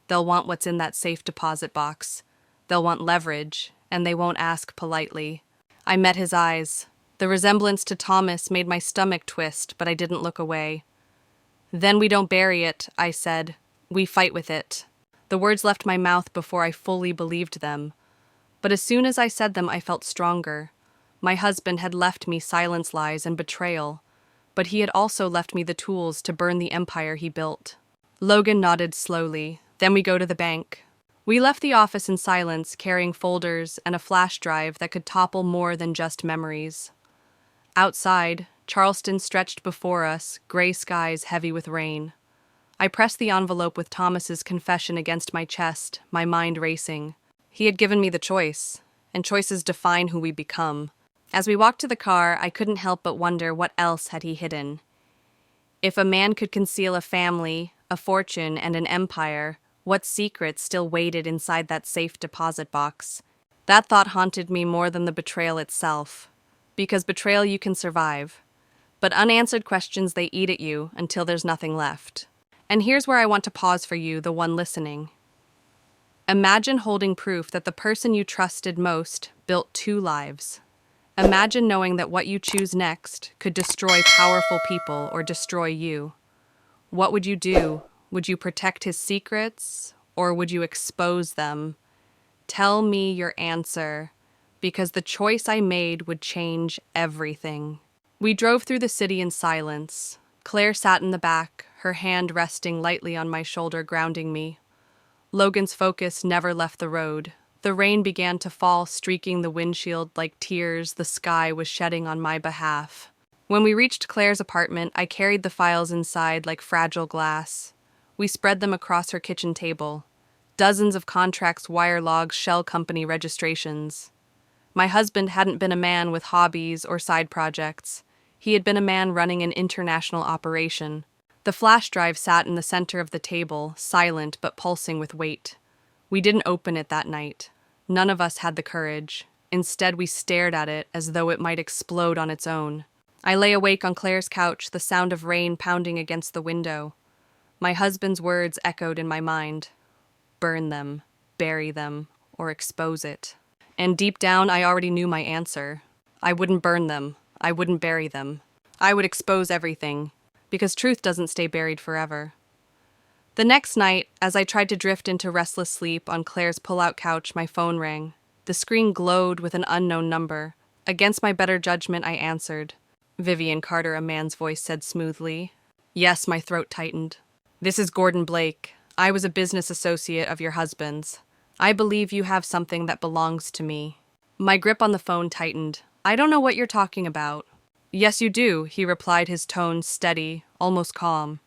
They'll want what's in that safe deposit box. They'll want leverage, and they won't ask politely. I met his eyes. The resemblance to Thomas made my stomach twist, but I didn't look away. Then we don't bury it, I said. We fight with it. The words left my mouth before I fully believed them. But as soon as I said them, I felt stronger. My husband had left me silence, lies, and betrayal, but he had also left me the tools to burn the empire he built. Logan nodded slowly. Then we go to the bank. We left the office in silence, carrying folders and a flash drive that could topple more than just memories. Outside, Charleston stretched before us, gray skies heavy with rain. I pressed the envelope with Thomas's confession against my chest, my mind racing. He had given me the choice, and choices define who we become. As we walked to the car, I couldn't help but wonder what else had he hidden. If a man could conceal a family, a fortune, and an empire, what secrets still waited inside that safe deposit box? That thought haunted me more than the betrayal itself. Because betrayal you can survive. But unanswered questions, they eat at you until there's nothing left. And here's where I want to pause for you, the one listening. Imagine holding proof that the person you trusted most built 2 lives. Imagine knowing that what you choose next could destroy powerful people or destroy you. What would you do? Would you protect his secrets, or would you expose them? Tell me your answer, because the choice I made would change everything. We drove through the city in silence. Claire sat in the back, her hand resting lightly on my shoulder, grounding me. Logan's focus never left the road. The rain began to fall, streaking the windshield like tears the sky was shedding on my behalf. When we reached Claire's apartment, I carried the files inside like fragile glass. We spread them across her kitchen table. Dozens of contracts, wire logs, shell company registrations. My husband hadn't been a man with hobbies or side projects. He had been a man running an international operation. The flash drive sat in the center of the table, silent but pulsing with weight. We didn't open it that night. None of us had the courage. Instead, we stared at it as though it might explode on its own. I lay awake on Claire's couch, the sound of rain pounding against the window. My husband's words echoed in my mind. Burn them, bury them, or expose it. And deep down, I already knew my answer. I wouldn't burn them. I wouldn't bury them. I would expose everything, because truth doesn't stay buried forever. The next night, as I tried to drift into restless sleep on Claire's pull-out couch, my phone rang. The screen glowed with an unknown number. Against my better judgment, I answered. Vivian Carter, a man's voice said smoothly. Yes, my throat tightened. This is Gordon Blake. I was a business associate of your husband's. I believe you have something that belongs to me. My grip on the phone tightened. I don't know what you're talking about. Yes, you do, he replied, his tone steady, almost calm.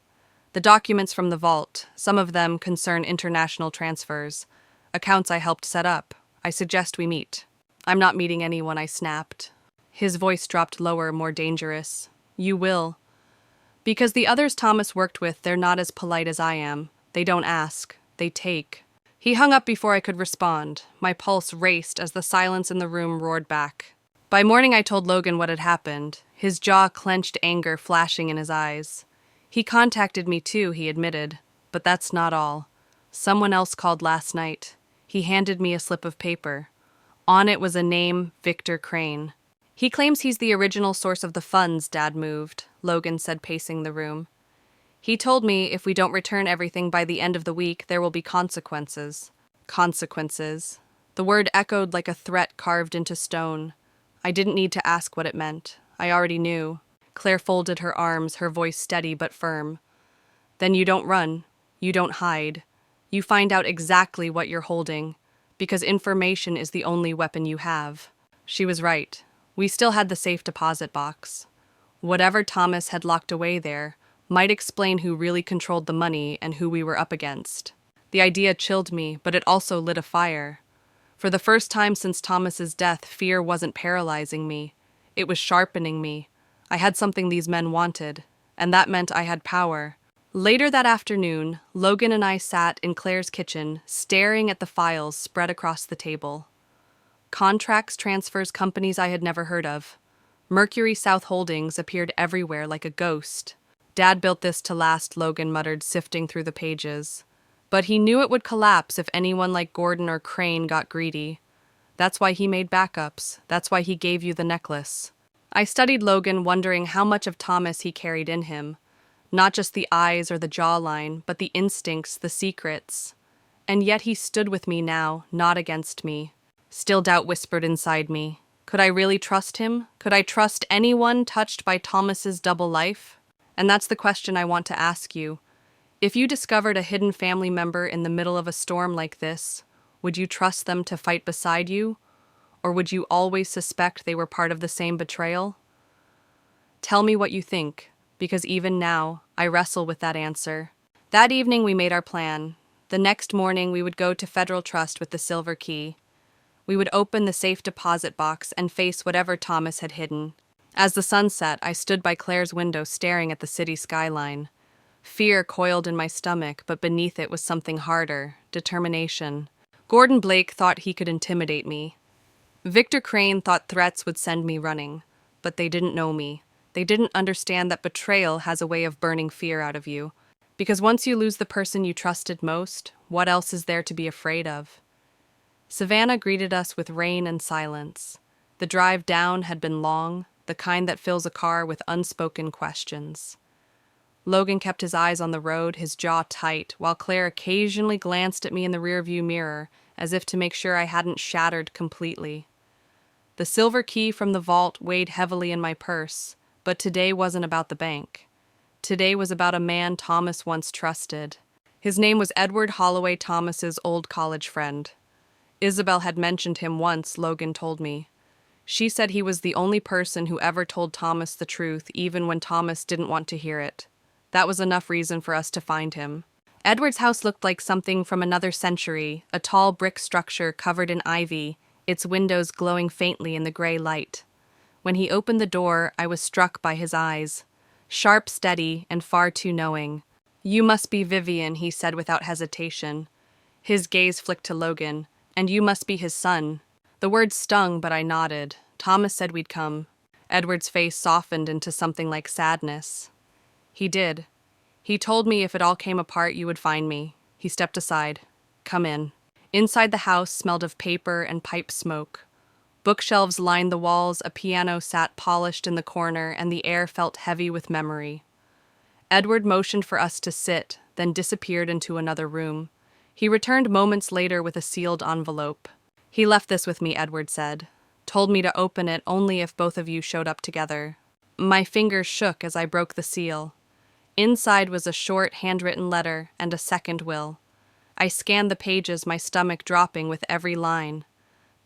The documents from the vault, some of them concern international transfers. Accounts I helped set up. I suggest we meet. I'm not meeting anyone, I snapped. His voice dropped lower, more dangerous. You will. Because the others Thomas worked with, they're not as polite as I am. They don't ask. They take. He hung up before I could respond. My pulse raced as the silence in the room roared back. By morning, I told Logan what had happened, his jaw clenched, anger flashing in his eyes. He contacted me too, he admitted. But that's not all. Someone else called last night. He handed me a slip of paper. On it was a name, Victor Crane. He claims he's the original source of the funds Dad moved, Logan said, pacing the room. He told me if we don't return everything by the end of the week, there will be consequences. Consequences. The word echoed like a threat carved into stone. I didn't need to ask what it meant. I already knew. Claire folded her arms, her voice steady but firm. Then you don't run. You don't hide. You find out exactly what you're holding, because information is the only weapon you have. She was right. We still had the safe deposit box. Whatever Thomas had locked away there might explain who really controlled the money and who we were up against. The idea chilled me, but it also lit a fire. For the first time since Thomas's death, fear wasn't paralyzing me. It was sharpening me. I had something these men wanted, and that meant I had power. Later that afternoon, Logan and I sat in Claire's kitchen, staring at the files spread across the table. Contracts, transfers, companies I had never heard of. Mercury South Holdings appeared everywhere like a ghost. Dad built this to last, Logan muttered, sifting through the pages. But he knew it would collapse if anyone like Gordon or Crane got greedy. That's why he made backups. That's why he gave you the necklace. I studied Logan, wondering how much of Thomas he carried in him. Not just the eyes or the jawline, but the instincts, the secrets. And yet he stood with me now, not against me. Still doubt whispered inside me. Could I really trust him? Could I trust anyone touched by Thomas's double life? And that's the question I want to ask you. If you discovered a hidden family member in the middle of a storm like this, would you trust them to fight beside you? Or would you always suspect they were part of the same betrayal? Tell me what you think, because even now, I wrestle with that answer. That evening we made our plan. The next morning we would go to Federal Trust with the silver key. We would open the safe deposit box and face whatever Thomas had hidden. As the sun set, I stood by Claire's window staring at the city skyline. Fear coiled in my stomach, but beneath it was something harder, determination. Gordon Blake thought he could intimidate me. Victor Crane thought threats would send me running, but they didn't know me. They didn't understand that betrayal has a way of burning fear out of you. Because once you lose the person you trusted most, what else is there to be afraid of? Savannah greeted us with rain and silence. The drive down had been long, the kind that fills a car with unspoken questions. Logan kept his eyes on the road, his jaw tight, while Claire occasionally glanced at me in the rearview mirror, as if to make sure I hadn't shattered completely. The silver key from the vault weighed heavily in my purse, but today wasn't about the bank. Today was about a man Thomas once trusted. His name was Edward Holloway Thomas's old college friend. Isabel had mentioned him once, Logan told me. She said he was the only person who ever told Thomas the truth, even when Thomas didn't want to hear it. That was enough reason for us to find him. Edward's house looked like something from another century, a tall brick structure covered in ivy, its windows glowing faintly in the gray light. When he opened the door, I was struck by his eyes. Sharp, steady, and far too knowing. "You must be Vivian," he said without hesitation. His gaze flicked to Logan. "And you must be his son." The words stung, but I nodded. Thomas said we'd come. Edward's face softened into something like sadness. "He did. He told me if it all came apart, you would find me." He stepped aside. "Come in." Inside the house smelled of paper and pipe smoke. Bookshelves lined the walls, a piano sat polished in the corner, and the air felt heavy with memory. Edward motioned for us to sit, then disappeared into another room. He returned moments later with a sealed envelope. "He left this with me," Edward said. "Told me to open it only if both of you showed up together." My fingers shook as I broke the seal. Inside was a short, handwritten letter and a second will. I scanned the pages, my stomach dropping with every line.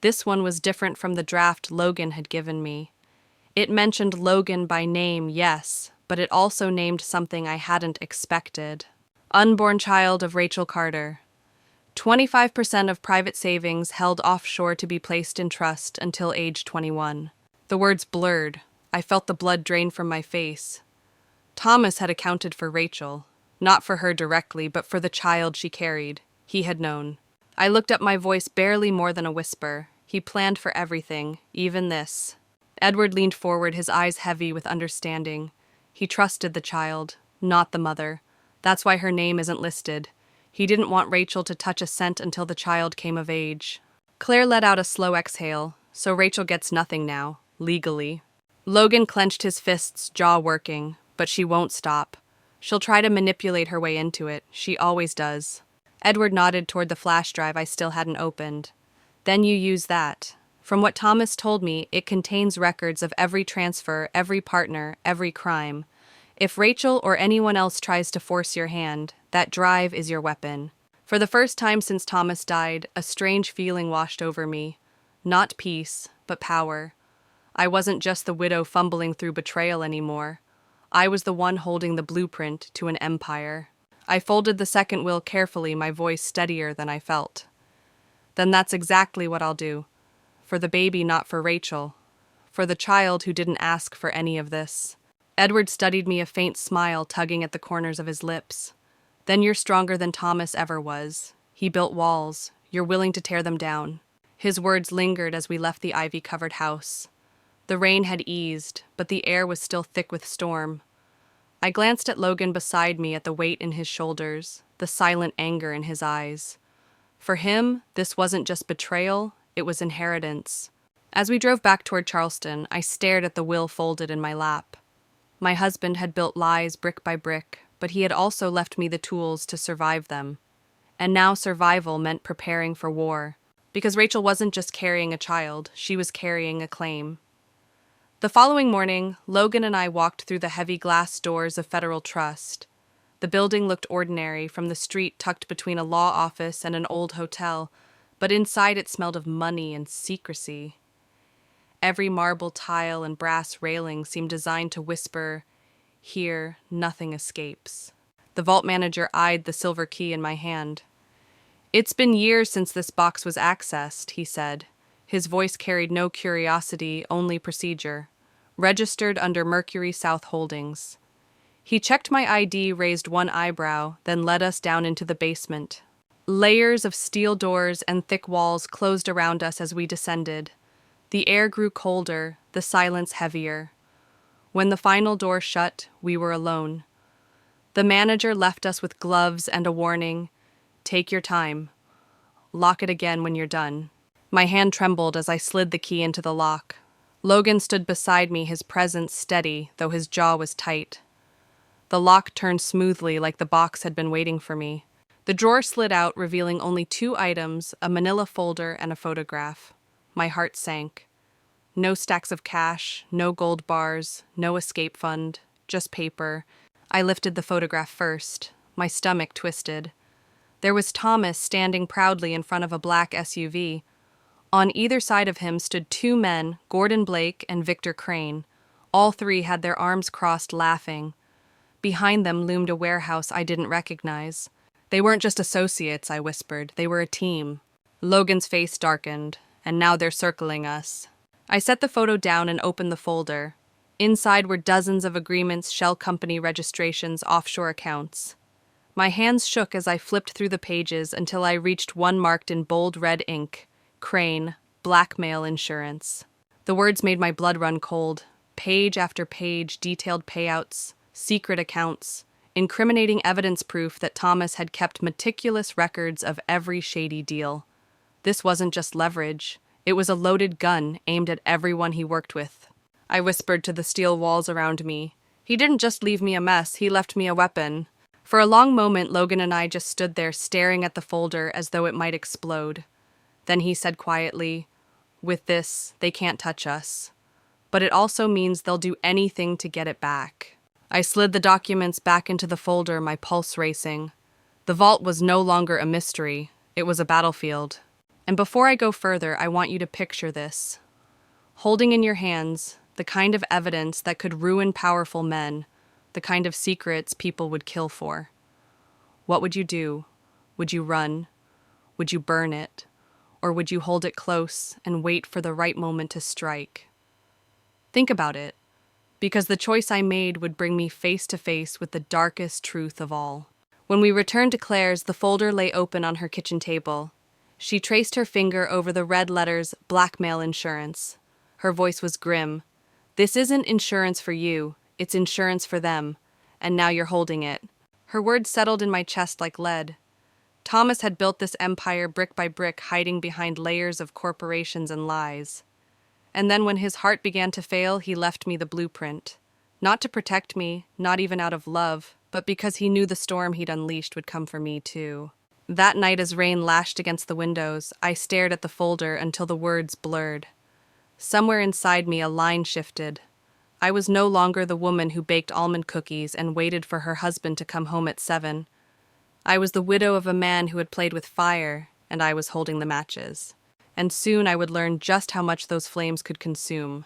This one was different from the draft Logan had given me. It mentioned Logan by name, yes, but it also named something I hadn't expected. Unborn child of Rachel Carter. 25% of private savings held offshore to be placed in trust until age 21. The words blurred. I felt the blood drain from my face. Thomas had accounted for Rachel. Not for her directly, but for the child she carried. He had known. I looked up, my voice barely more than a whisper. He planned for everything, even this. Edward leaned forward, his eyes heavy with understanding. He trusted the child, not the mother. That's why her name isn't listed. He didn't want Rachel to touch a cent until the child came of age. Claire let out a slow exhale, so Rachel gets nothing now, legally. Logan clenched his fists, jaw working, but she won't stop. She'll try to manipulate her way into it. She always does. Edward nodded toward the flash drive I still hadn't opened. "Then you use that. From what Thomas told me, it contains records of every transfer, every partner, every crime. If Rachel or anyone else tries to force your hand, that drive is your weapon." For the first time since Thomas died, a strange feeling washed over me. Not peace, but power. I wasn't just the widow fumbling through betrayal anymore. I was the one holding the blueprint to an empire. I folded the second will carefully, my voice steadier than I felt. "Then that's exactly what I'll do. For the baby, not for Rachel. For the child who didn't ask for any of this." Edward studied me, a faint smile tugging at the corners of his lips. "Then you're stronger than Thomas ever was. He built walls. You're willing to tear them down." His words lingered as we left the ivy-covered house. The rain had eased, but the air was still thick with storm. I glanced at Logan beside me, at the weight in his shoulders, the silent anger in his eyes. For him, this wasn't just betrayal, it was inheritance. As we drove back toward Charleston, I stared at the will folded in my lap. My husband had built lies brick by brick, but he had also left me the tools to survive them. And now survival meant preparing for war. Because Rachel wasn't just carrying a child, she was carrying a claim. The following morning, Logan and I walked through the heavy glass doors of Federal Trust. The building looked ordinary from the street tucked between a law office and an old hotel, but inside it smelled of money and secrecy. Every marble tile and brass railing seemed designed to whisper, "Here, nothing escapes." The vault manager eyed the silver key in my hand. "It's been years since this box was accessed," he said. His voice carried no curiosity, only procedure. "Registered under Mercury South Holdings." He checked my ID, raised one eyebrow, then led us down into the basement. Layers of steel doors and thick walls closed around us as we descended. The air grew colder, the silence heavier. When the final door shut, we were alone. The manager left us with gloves and a warning, "Take your time. Lock it again when you're done." My hand trembled as I slid the key into the lock. Logan stood beside me, his presence steady, though his jaw was tight. The lock turned smoothly like the box had been waiting for me. The drawer slid out, revealing only 2 items, a manila folder and a photograph. My heart sank. No stacks of cash, no gold bars, no escape fund, just paper. I lifted the photograph first. My stomach twisted. There was Thomas standing proudly in front of a black SUV. On either side of him stood 2 men, Gordon Blake and Victor Crane. All 3 had their arms crossed, laughing. Behind them loomed a warehouse I didn't recognize. "They weren't just associates," I whispered. "They were a team." Logan's face darkened. "And now they're circling us." I set the photo down and opened the folder. Inside were dozens of agreements, shell company registrations, offshore accounts. My hands shook as I flipped through the pages until I reached one marked in bold red ink, Crane, Blackmail Insurance. The words made my blood run cold. Page after page, detailed payouts, secret accounts, incriminating evidence proof that Thomas had kept meticulous records of every shady deal. This wasn't just leverage. It was a loaded gun aimed at everyone he worked with. I whispered to the steel walls around me. "He didn't just leave me a mess, he left me a weapon." For a long moment, Logan and I just stood there staring at the folder as though it might explode. Then he said quietly, "With this, they can't touch us. But it also means they'll do anything to get it back." I slid the documents back into the folder, my pulse racing. The vault was no longer a mystery. It was a battlefield. And before I go further, I want you to picture this. Holding in your hands the kind of evidence that could ruin powerful men, the kind of secrets people would kill for. What would you do? Would you run? Would you burn it? Or would you hold it close and wait for the right moment to strike? Think about it, because the choice I made would bring me face to face with the darkest truth of all. When we returned to Claire's, the folder lay open on her kitchen table. She traced her finger over the red letters, "Blackmail Insurance." Her voice was grim. "This isn't insurance for you, it's insurance for them, and now you're holding it." Her words settled in my chest like lead. Thomas had built this empire brick by brick, hiding behind layers of corporations and lies. And then when his heart began to fail, he left me the blueprint. Not to protect me, not even out of love, but because he knew the storm he'd unleashed would come for me too. That night, as rain lashed against the windows, I stared at the folder until the words blurred. Somewhere inside me, a line shifted. I was no longer the woman who baked almond cookies and waited for her husband to come home at 7. I was the widow of a man who had played with fire, and I was holding the matches. And soon I would learn just how much those flames could consume.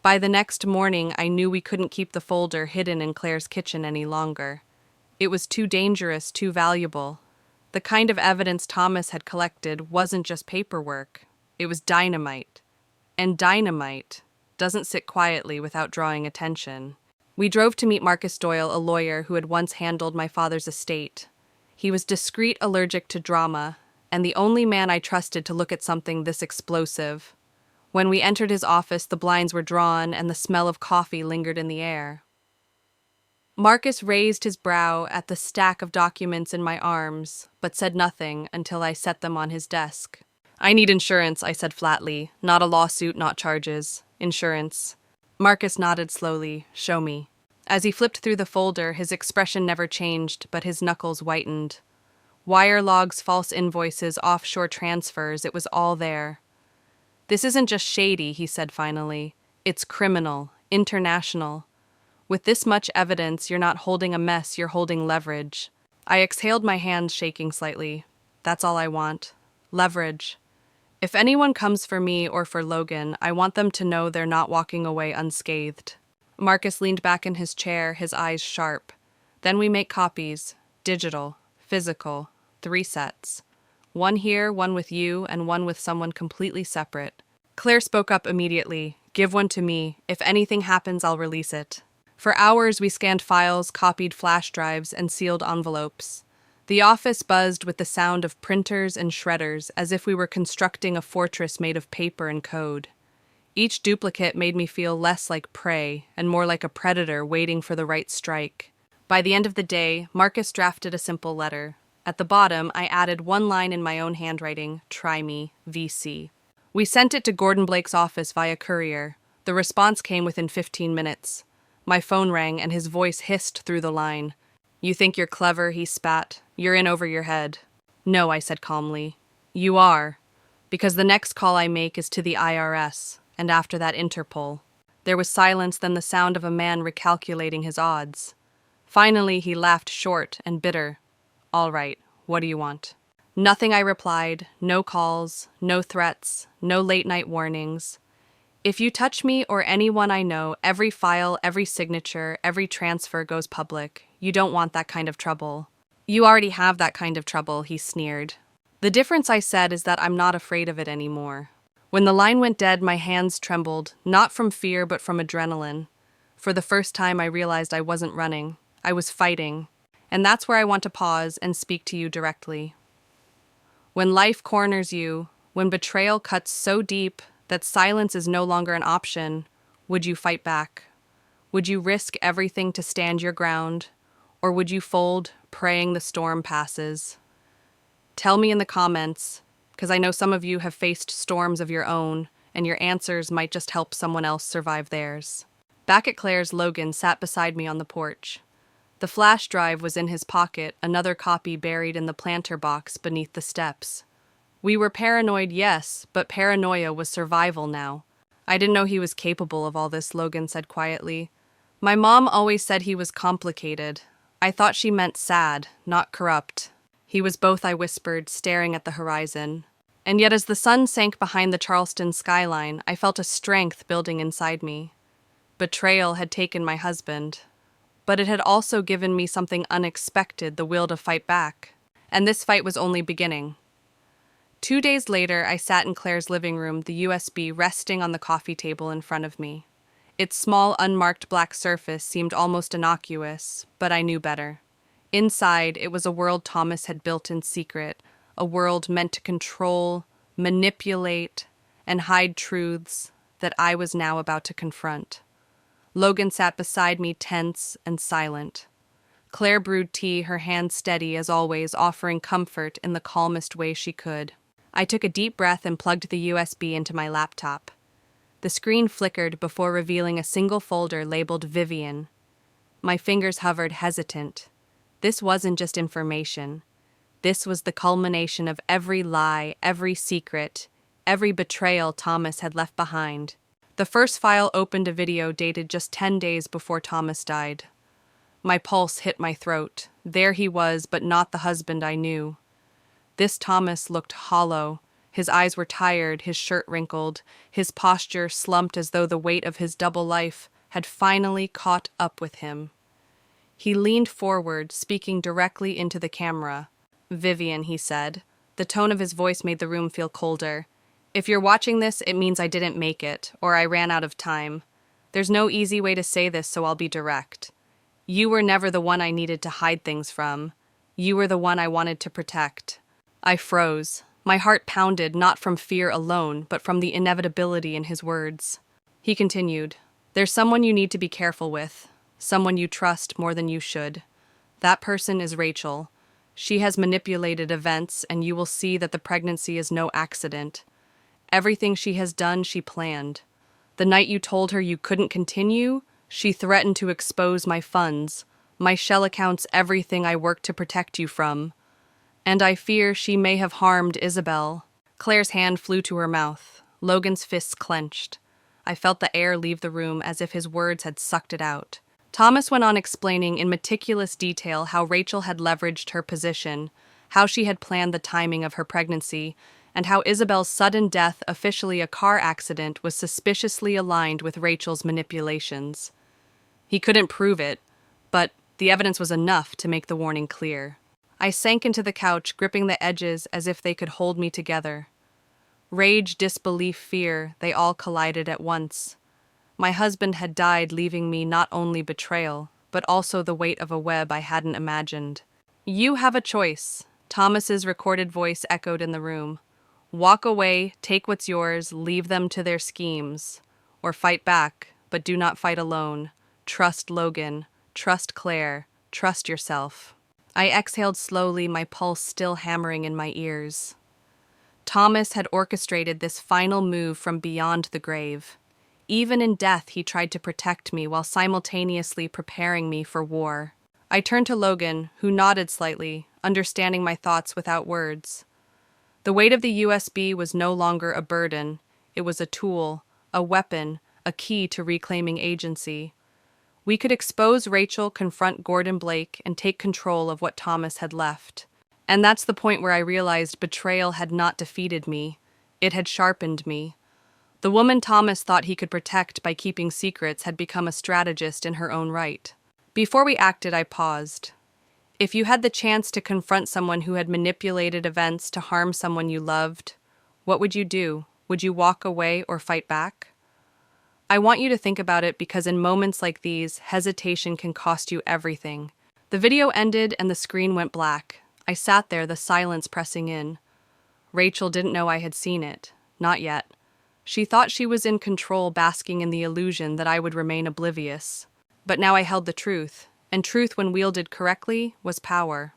By the next morning, I knew we couldn't keep the folder hidden in Claire's kitchen any longer. It was too dangerous, too valuable. The kind of evidence Thomas had collected wasn't just paperwork. It was dynamite. And dynamite doesn't sit quietly without drawing attention. We drove to meet Marcus Doyle, a lawyer who had once handled my father's estate. He was discreet, allergic to drama, and the only man I trusted to look at something this explosive. When we entered his office, the blinds were drawn and the smell of coffee lingered in the air. Marcus raised his brow at the stack of documents in my arms, but said nothing until I set them on his desk. "I need insurance," I said flatly. "Not a lawsuit, not charges. Insurance." Marcus nodded slowly. "Show me." As he flipped through the folder, his expression never changed, but his knuckles whitened. Wire logs, false invoices, offshore transfers, it was all there. "This isn't just shady," he said finally. "It's criminal, international. With this much evidence, you're not holding a mess, you're holding leverage. I exhaled, my hands shaking slightly. That's all I want. Leverage. If anyone comes for me or for Logan, I want them to know they're not walking away unscathed. Marcus leaned back in his chair, his eyes sharp. Then we make copies. Digital. Physical. 3 sets. One here, one with you, and one with someone completely separate. Claire spoke up immediately. Give one to me. If anything happens, I'll release it. For hours, we scanned files, copied flash drives, and sealed envelopes. The office buzzed with the sound of printers and shredders, as if we were constructing a fortress made of paper and code. Each duplicate made me feel less like prey and more like a predator waiting for the right strike. By the end of the day, Marcus drafted a simple letter. At the bottom, I added one line in my own handwriting, "Try me, VC." We sent it to Gordon Blake's office via courier. The response came within 15 minutes. My phone rang and his voice hissed through the line. "You think you're clever," he spat. "You're in over your head." "No," I said calmly. "You are. Because the next call I make is to the IRS, and after that Interpol." There was silence, then the sound of a man recalculating his odds. Finally, he laughed short and bitter. "All right, what do you want?" Nothing, I replied. No calls, no threats, no late-night warnings. "If you touch me or anyone I know, every file, every signature, every transfer goes public. You don't want that kind of trouble." "You already have that kind of trouble," he sneered. "The difference," I said, "is that I'm not afraid of it anymore." When the line went dead, my hands trembled, not from fear but from adrenaline. For the first time, I realized I wasn't running. I was fighting. And that's where I want to pause and speak to you directly. When life corners you, when betrayal cuts so deep that silence is no longer an option, would you fight back? Would you risk everything to stand your ground? Or would you fold, praying the storm passes? Tell me in the comments, because I know some of you have faced storms of your own, and your answers might just help someone else survive theirs. Back at Claire's, Logan sat beside me on the porch. The flash drive was in his pocket, another copy buried in the planter box beneath the steps. We were paranoid, yes, but paranoia was survival now. "I didn't know he was capable of all this," Logan said quietly. "My mom always said he was complicated. I thought she meant sad, not corrupt." "He was both," I whispered, staring at the horizon. And yet as the sun sank behind the Charleston skyline, I felt a strength building inside me. Betrayal had taken my husband. But it had also given me something unexpected, the will to fight back. And this fight was only beginning. 2 days later, I sat in Claire's living room, the USB resting on the coffee table in front of me. Its small, unmarked black surface seemed almost innocuous, but I knew better. Inside, it was a world Thomas had built in secret, a world meant to control, manipulate, and hide truths that I was now about to confront. Logan sat beside me, tense and silent. Claire brewed tea, her hand steady as always, offering comfort in the calmest way she could. I took a deep breath and plugged the USB into my laptop. The screen flickered before revealing a single folder labeled Vivian. My fingers hovered, hesitant. This wasn't just information. This was the culmination of every lie, every secret, every betrayal Thomas had left behind. The first file opened a video dated just 10 days before Thomas died. My pulse hit my throat. There he was, but not the husband I knew. This Thomas looked hollow. His eyes were tired, his shirt wrinkled, his posture slumped as though the weight of his double life had finally caught up with him. He leaned forward, speaking directly into the camera. "Vivian," he said. The tone of his voice made the room feel colder. "If you're watching this, it means I didn't make it, or I ran out of time. There's no easy way to say this, so I'll be direct. You were never the one I needed to hide things from. You were the one I wanted to protect." I froze. My heart pounded, not from fear alone, but from the inevitability in his words. He continued, "There's someone you need to be careful with, someone you trust more than you should. That person is Rachel. She has manipulated events, and you will see that the pregnancy is no accident. Everything she has done, she planned. The night you told her you couldn't continue, she threatened to expose my funds, my shell accounts, everything I worked to protect you from. And I fear she may have harmed Isabel." Claire's hand flew to her mouth. Logan's fists clenched. I felt the air leave the room as if his words had sucked it out. Thomas went on explaining in meticulous detail how Rachel had leveraged her position, how she had planned the timing of her pregnancy, and how Isabel's sudden death, officially a car accident, was suspiciously aligned with Rachel's manipulations. He couldn't prove it, but the evidence was enough to make the warning clear. I sank into the couch, gripping the edges as if they could hold me together. Rage, disbelief, fear, they all collided at once. My husband had died, leaving me not only betrayal, but also the weight of a web I hadn't imagined. "You have a choice," Thomas's recorded voice echoed in the room. "Walk away, take what's yours, leave them to their schemes. Or fight back, but do not fight alone. Trust Logan, trust Claire, trust yourself." I exhaled slowly, my pulse still hammering in my ears. Thomas had orchestrated this final move from beyond the grave. Even in death, he tried to protect me while simultaneously preparing me for war. I turned to Logan, who nodded slightly, understanding my thoughts without words. The weight of the USB was no longer a burden. It was a tool, a weapon, a key to reclaiming agency. We could expose Rachel, confront Gordon Blake, and take control of what Thomas had left. And that's the point where I realized betrayal had not defeated me. It had sharpened me. The woman Thomas thought he could protect by keeping secrets had become a strategist in her own right. Before we acted, I paused. If you had the chance to confront someone who had manipulated events to harm someone you loved, what would you do? Would you walk away or fight back? I want you to think about it because in moments like these, hesitation can cost you everything. The video ended and the screen went black. I sat there, the silence pressing in. Rachel didn't know I had seen it. Not yet. She thought she was in control, basking in the illusion that I would remain oblivious. But now I held the truth, and truth, when wielded correctly, was power.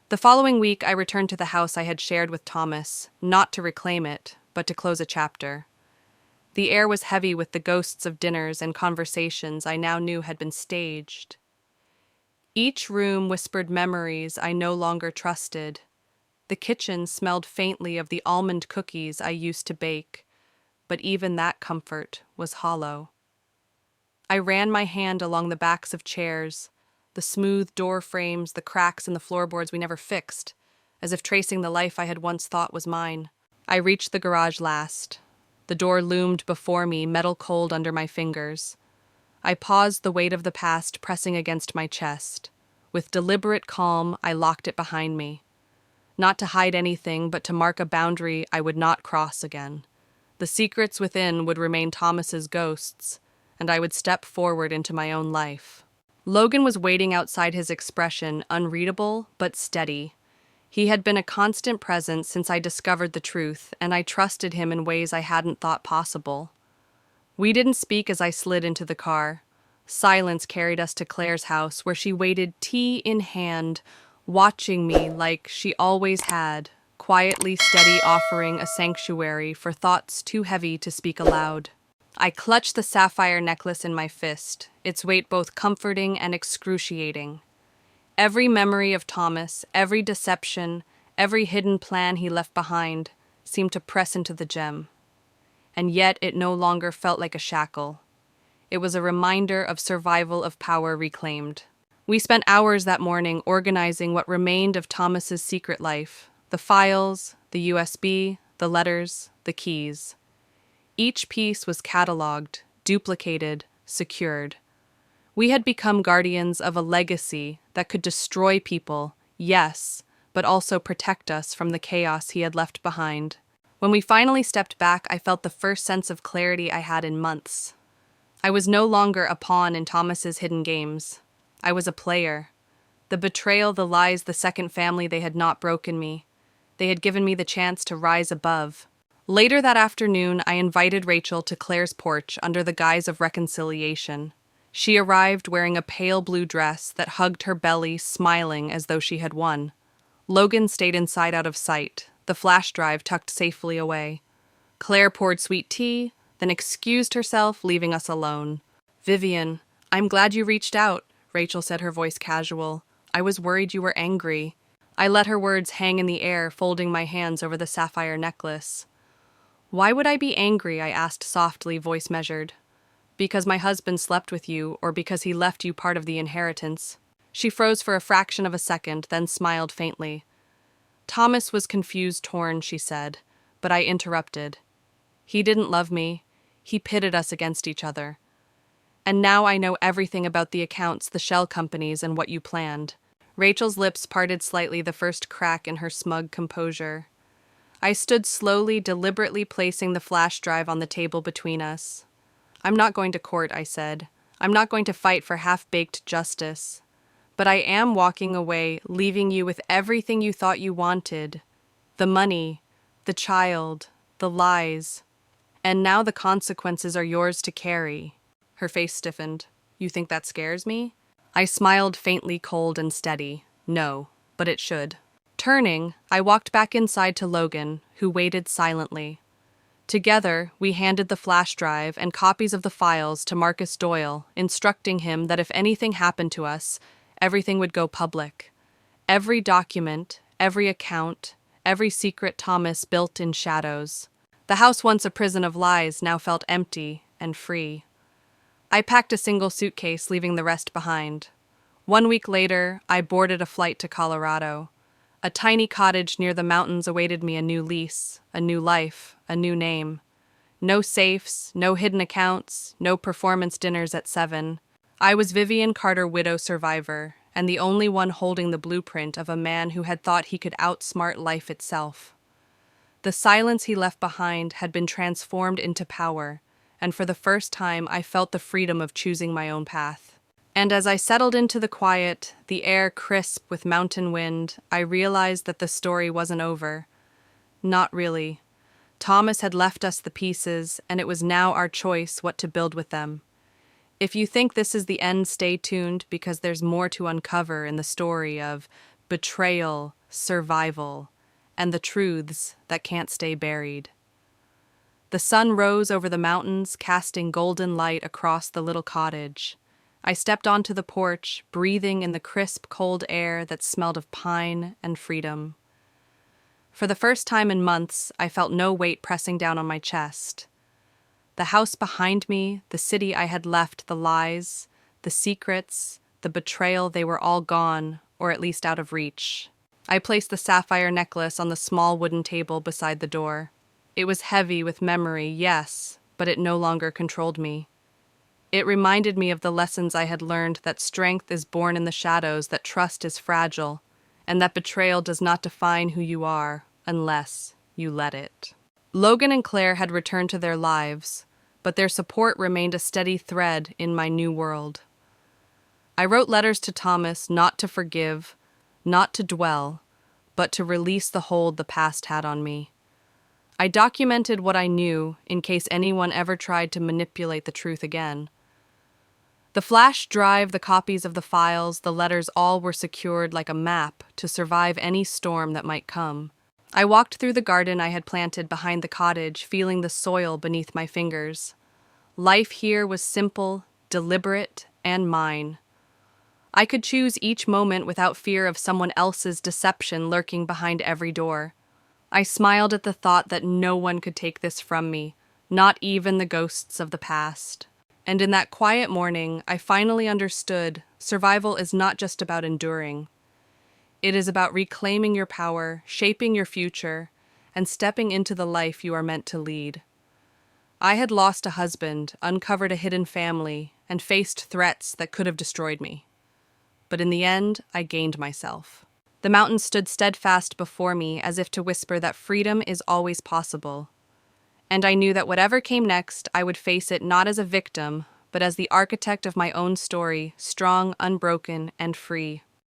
The following week, I returned to the house I had shared with Thomas, not to reclaim it, but to close a chapter. The air was heavy with the ghosts of dinners and conversations I now knew had been staged. Each room whispered memories I no longer trusted. The kitchen smelled faintly of the almond cookies I used to bake, but even that comfort was hollow. I ran my hand along the backs of chairs, the smooth door frames, the cracks in the floorboards we never fixed, as if tracing the life I had once thought was mine. I reached the garage last. The door loomed before me, metal cold under my fingers. I paused, the weight of the past pressing against my chest. With deliberate calm, I locked it behind me. Not to hide anything, but to mark a boundary I would not cross again. The secrets within would remain Thomas's ghosts, and I would step forward into my own life. Logan was waiting outside, his expression unreadable but steady. He had been a constant presence since I discovered the truth, and I trusted him in ways I hadn't thought possible. We didn't speak as I slid into the car. Silence carried us to Claire's house, where she waited, tea in hand, watching me like she always had, quietly steady, offering a sanctuary for thoughts too heavy to speak aloud. I clutched the sapphire necklace in my fist, its weight both comforting and excruciating. Every memory of Thomas, every deception, every hidden plan he left behind seemed to press into the gem. And yet it no longer felt like a shackle. It was a reminder of survival, of power reclaimed. We spent hours that morning organizing what remained of Thomas's secret life. The files, the USB, the letters, the keys. Each piece was cataloged, duplicated, secured. We had become guardians of a legacy that could destroy people, yes, but also protect us from the chaos he had left behind. When we finally stepped back, I felt the first sense of clarity I had in months. I was no longer a pawn in Thomas's hidden games. I was a player. The betrayal, the lies, the second family, they had not broken me. They had given me the chance to rise above. Later that afternoon, I invited Rachel to Claire's porch under the guise of reconciliation. She arrived wearing a pale blue dress that hugged her belly, smiling as though she had won. Logan stayed inside out of sight, the flash drive tucked safely away. Claire poured sweet tea, then excused herself, leaving us alone. "Vivian, I'm glad you reached out," Rachel said, her voice casual. "I was worried you were angry." I let her words hang in the air, folding my hands over the sapphire necklace. "Why would I be angry?" I asked softly, voice measured. Because my husband slept with you, or because he left you part of the inheritance. She froze for a fraction of a second, then smiled faintly. Thomas was confused, torn, she said, but I interrupted. He didn't love me. He pitted us against each other. And now I know everything about the accounts, the shell companies, and what you planned. Rachel's lips parted slightly, the first crack in her smug composure. I stood slowly, deliberately placing the flash drive on the table between us. I'm not going to court, I said. I'm not going to fight for half-baked justice. But I am walking away, leaving you with everything you thought you wanted. The money, the child, the lies. And now the consequences are yours to carry. Her face stiffened. You think that scares me? I smiled faintly, cold and steady. No, but it should. Turning, I walked back inside to Logan, who waited silently. Together, we handed the flash drive and copies of the files to Marcus Doyle, instructing him that if anything happened to us, everything would go public. Every document, every account, every secret Thomas built in shadows. The house once a prison of lies now felt empty and free. I packed a single suitcase, leaving the rest behind. 1 week later, I boarded a flight to Colorado. A tiny cottage near the mountains awaited me, a new lease, a new life, a new name. No safes, no hidden accounts, no performance dinners at 7. I was Vivian Carter, widow survivor, and the only one holding the blueprint of a man who had thought he could outsmart life itself. The silence he left behind had been transformed into power, and for the first time I felt the freedom of choosing my own path. And as I settled into the quiet, the air crisp with mountain wind, I realized that the story wasn't over. Not really. Thomas had left us the pieces, and it was now our choice what to build with them. If you think this is the end, stay tuned, because there's more to uncover in the story of betrayal, survival, and the truths that can't stay buried. The sun rose over the mountains, casting golden light across the little cottage. I stepped onto the porch, breathing in the crisp, cold air that smelled of pine and freedom. For the first time in months, I felt no weight pressing down on my chest. The house behind me, the city I had left, the lies, the secrets, the betrayal, they were all gone, or at least out of reach. I placed the sapphire necklace on the small wooden table beside the door. It was heavy with memory, yes, but it no longer controlled me. It reminded me of the lessons I had learned, that strength is born in the shadows, that trust is fragile, and that betrayal does not define who you are unless you let it. Logan and Claire had returned to their lives, but their support remained a steady thread in my new world. I wrote letters to Thomas, not to forgive, not to dwell, but to release the hold the past had on me. I documented what I knew in case anyone ever tried to manipulate the truth again. The flash drive, the copies of the files, the letters, all were secured like a map to survive any storm that might come. I walked through the garden I had planted behind the cottage, feeling the soil beneath my fingers. Life here was simple, deliberate, and mine. I could choose each moment without fear of someone else's deception lurking behind every door. I smiled at the thought that no one could take this from me, not even the ghosts of the past. And in that quiet morning, I finally understood survival is not just about enduring. It is about reclaiming your power, shaping your future, and stepping into the life you are meant to lead. I had lost a husband, uncovered a hidden family, and faced threats that could have destroyed me. But in the end, I gained myself. The mountains stood steadfast before me, as if to whisper that freedom is always possible. And I knew that whatever came next, I would face it not as a victim, but as the architect of my own story, strong, unbroken, and free.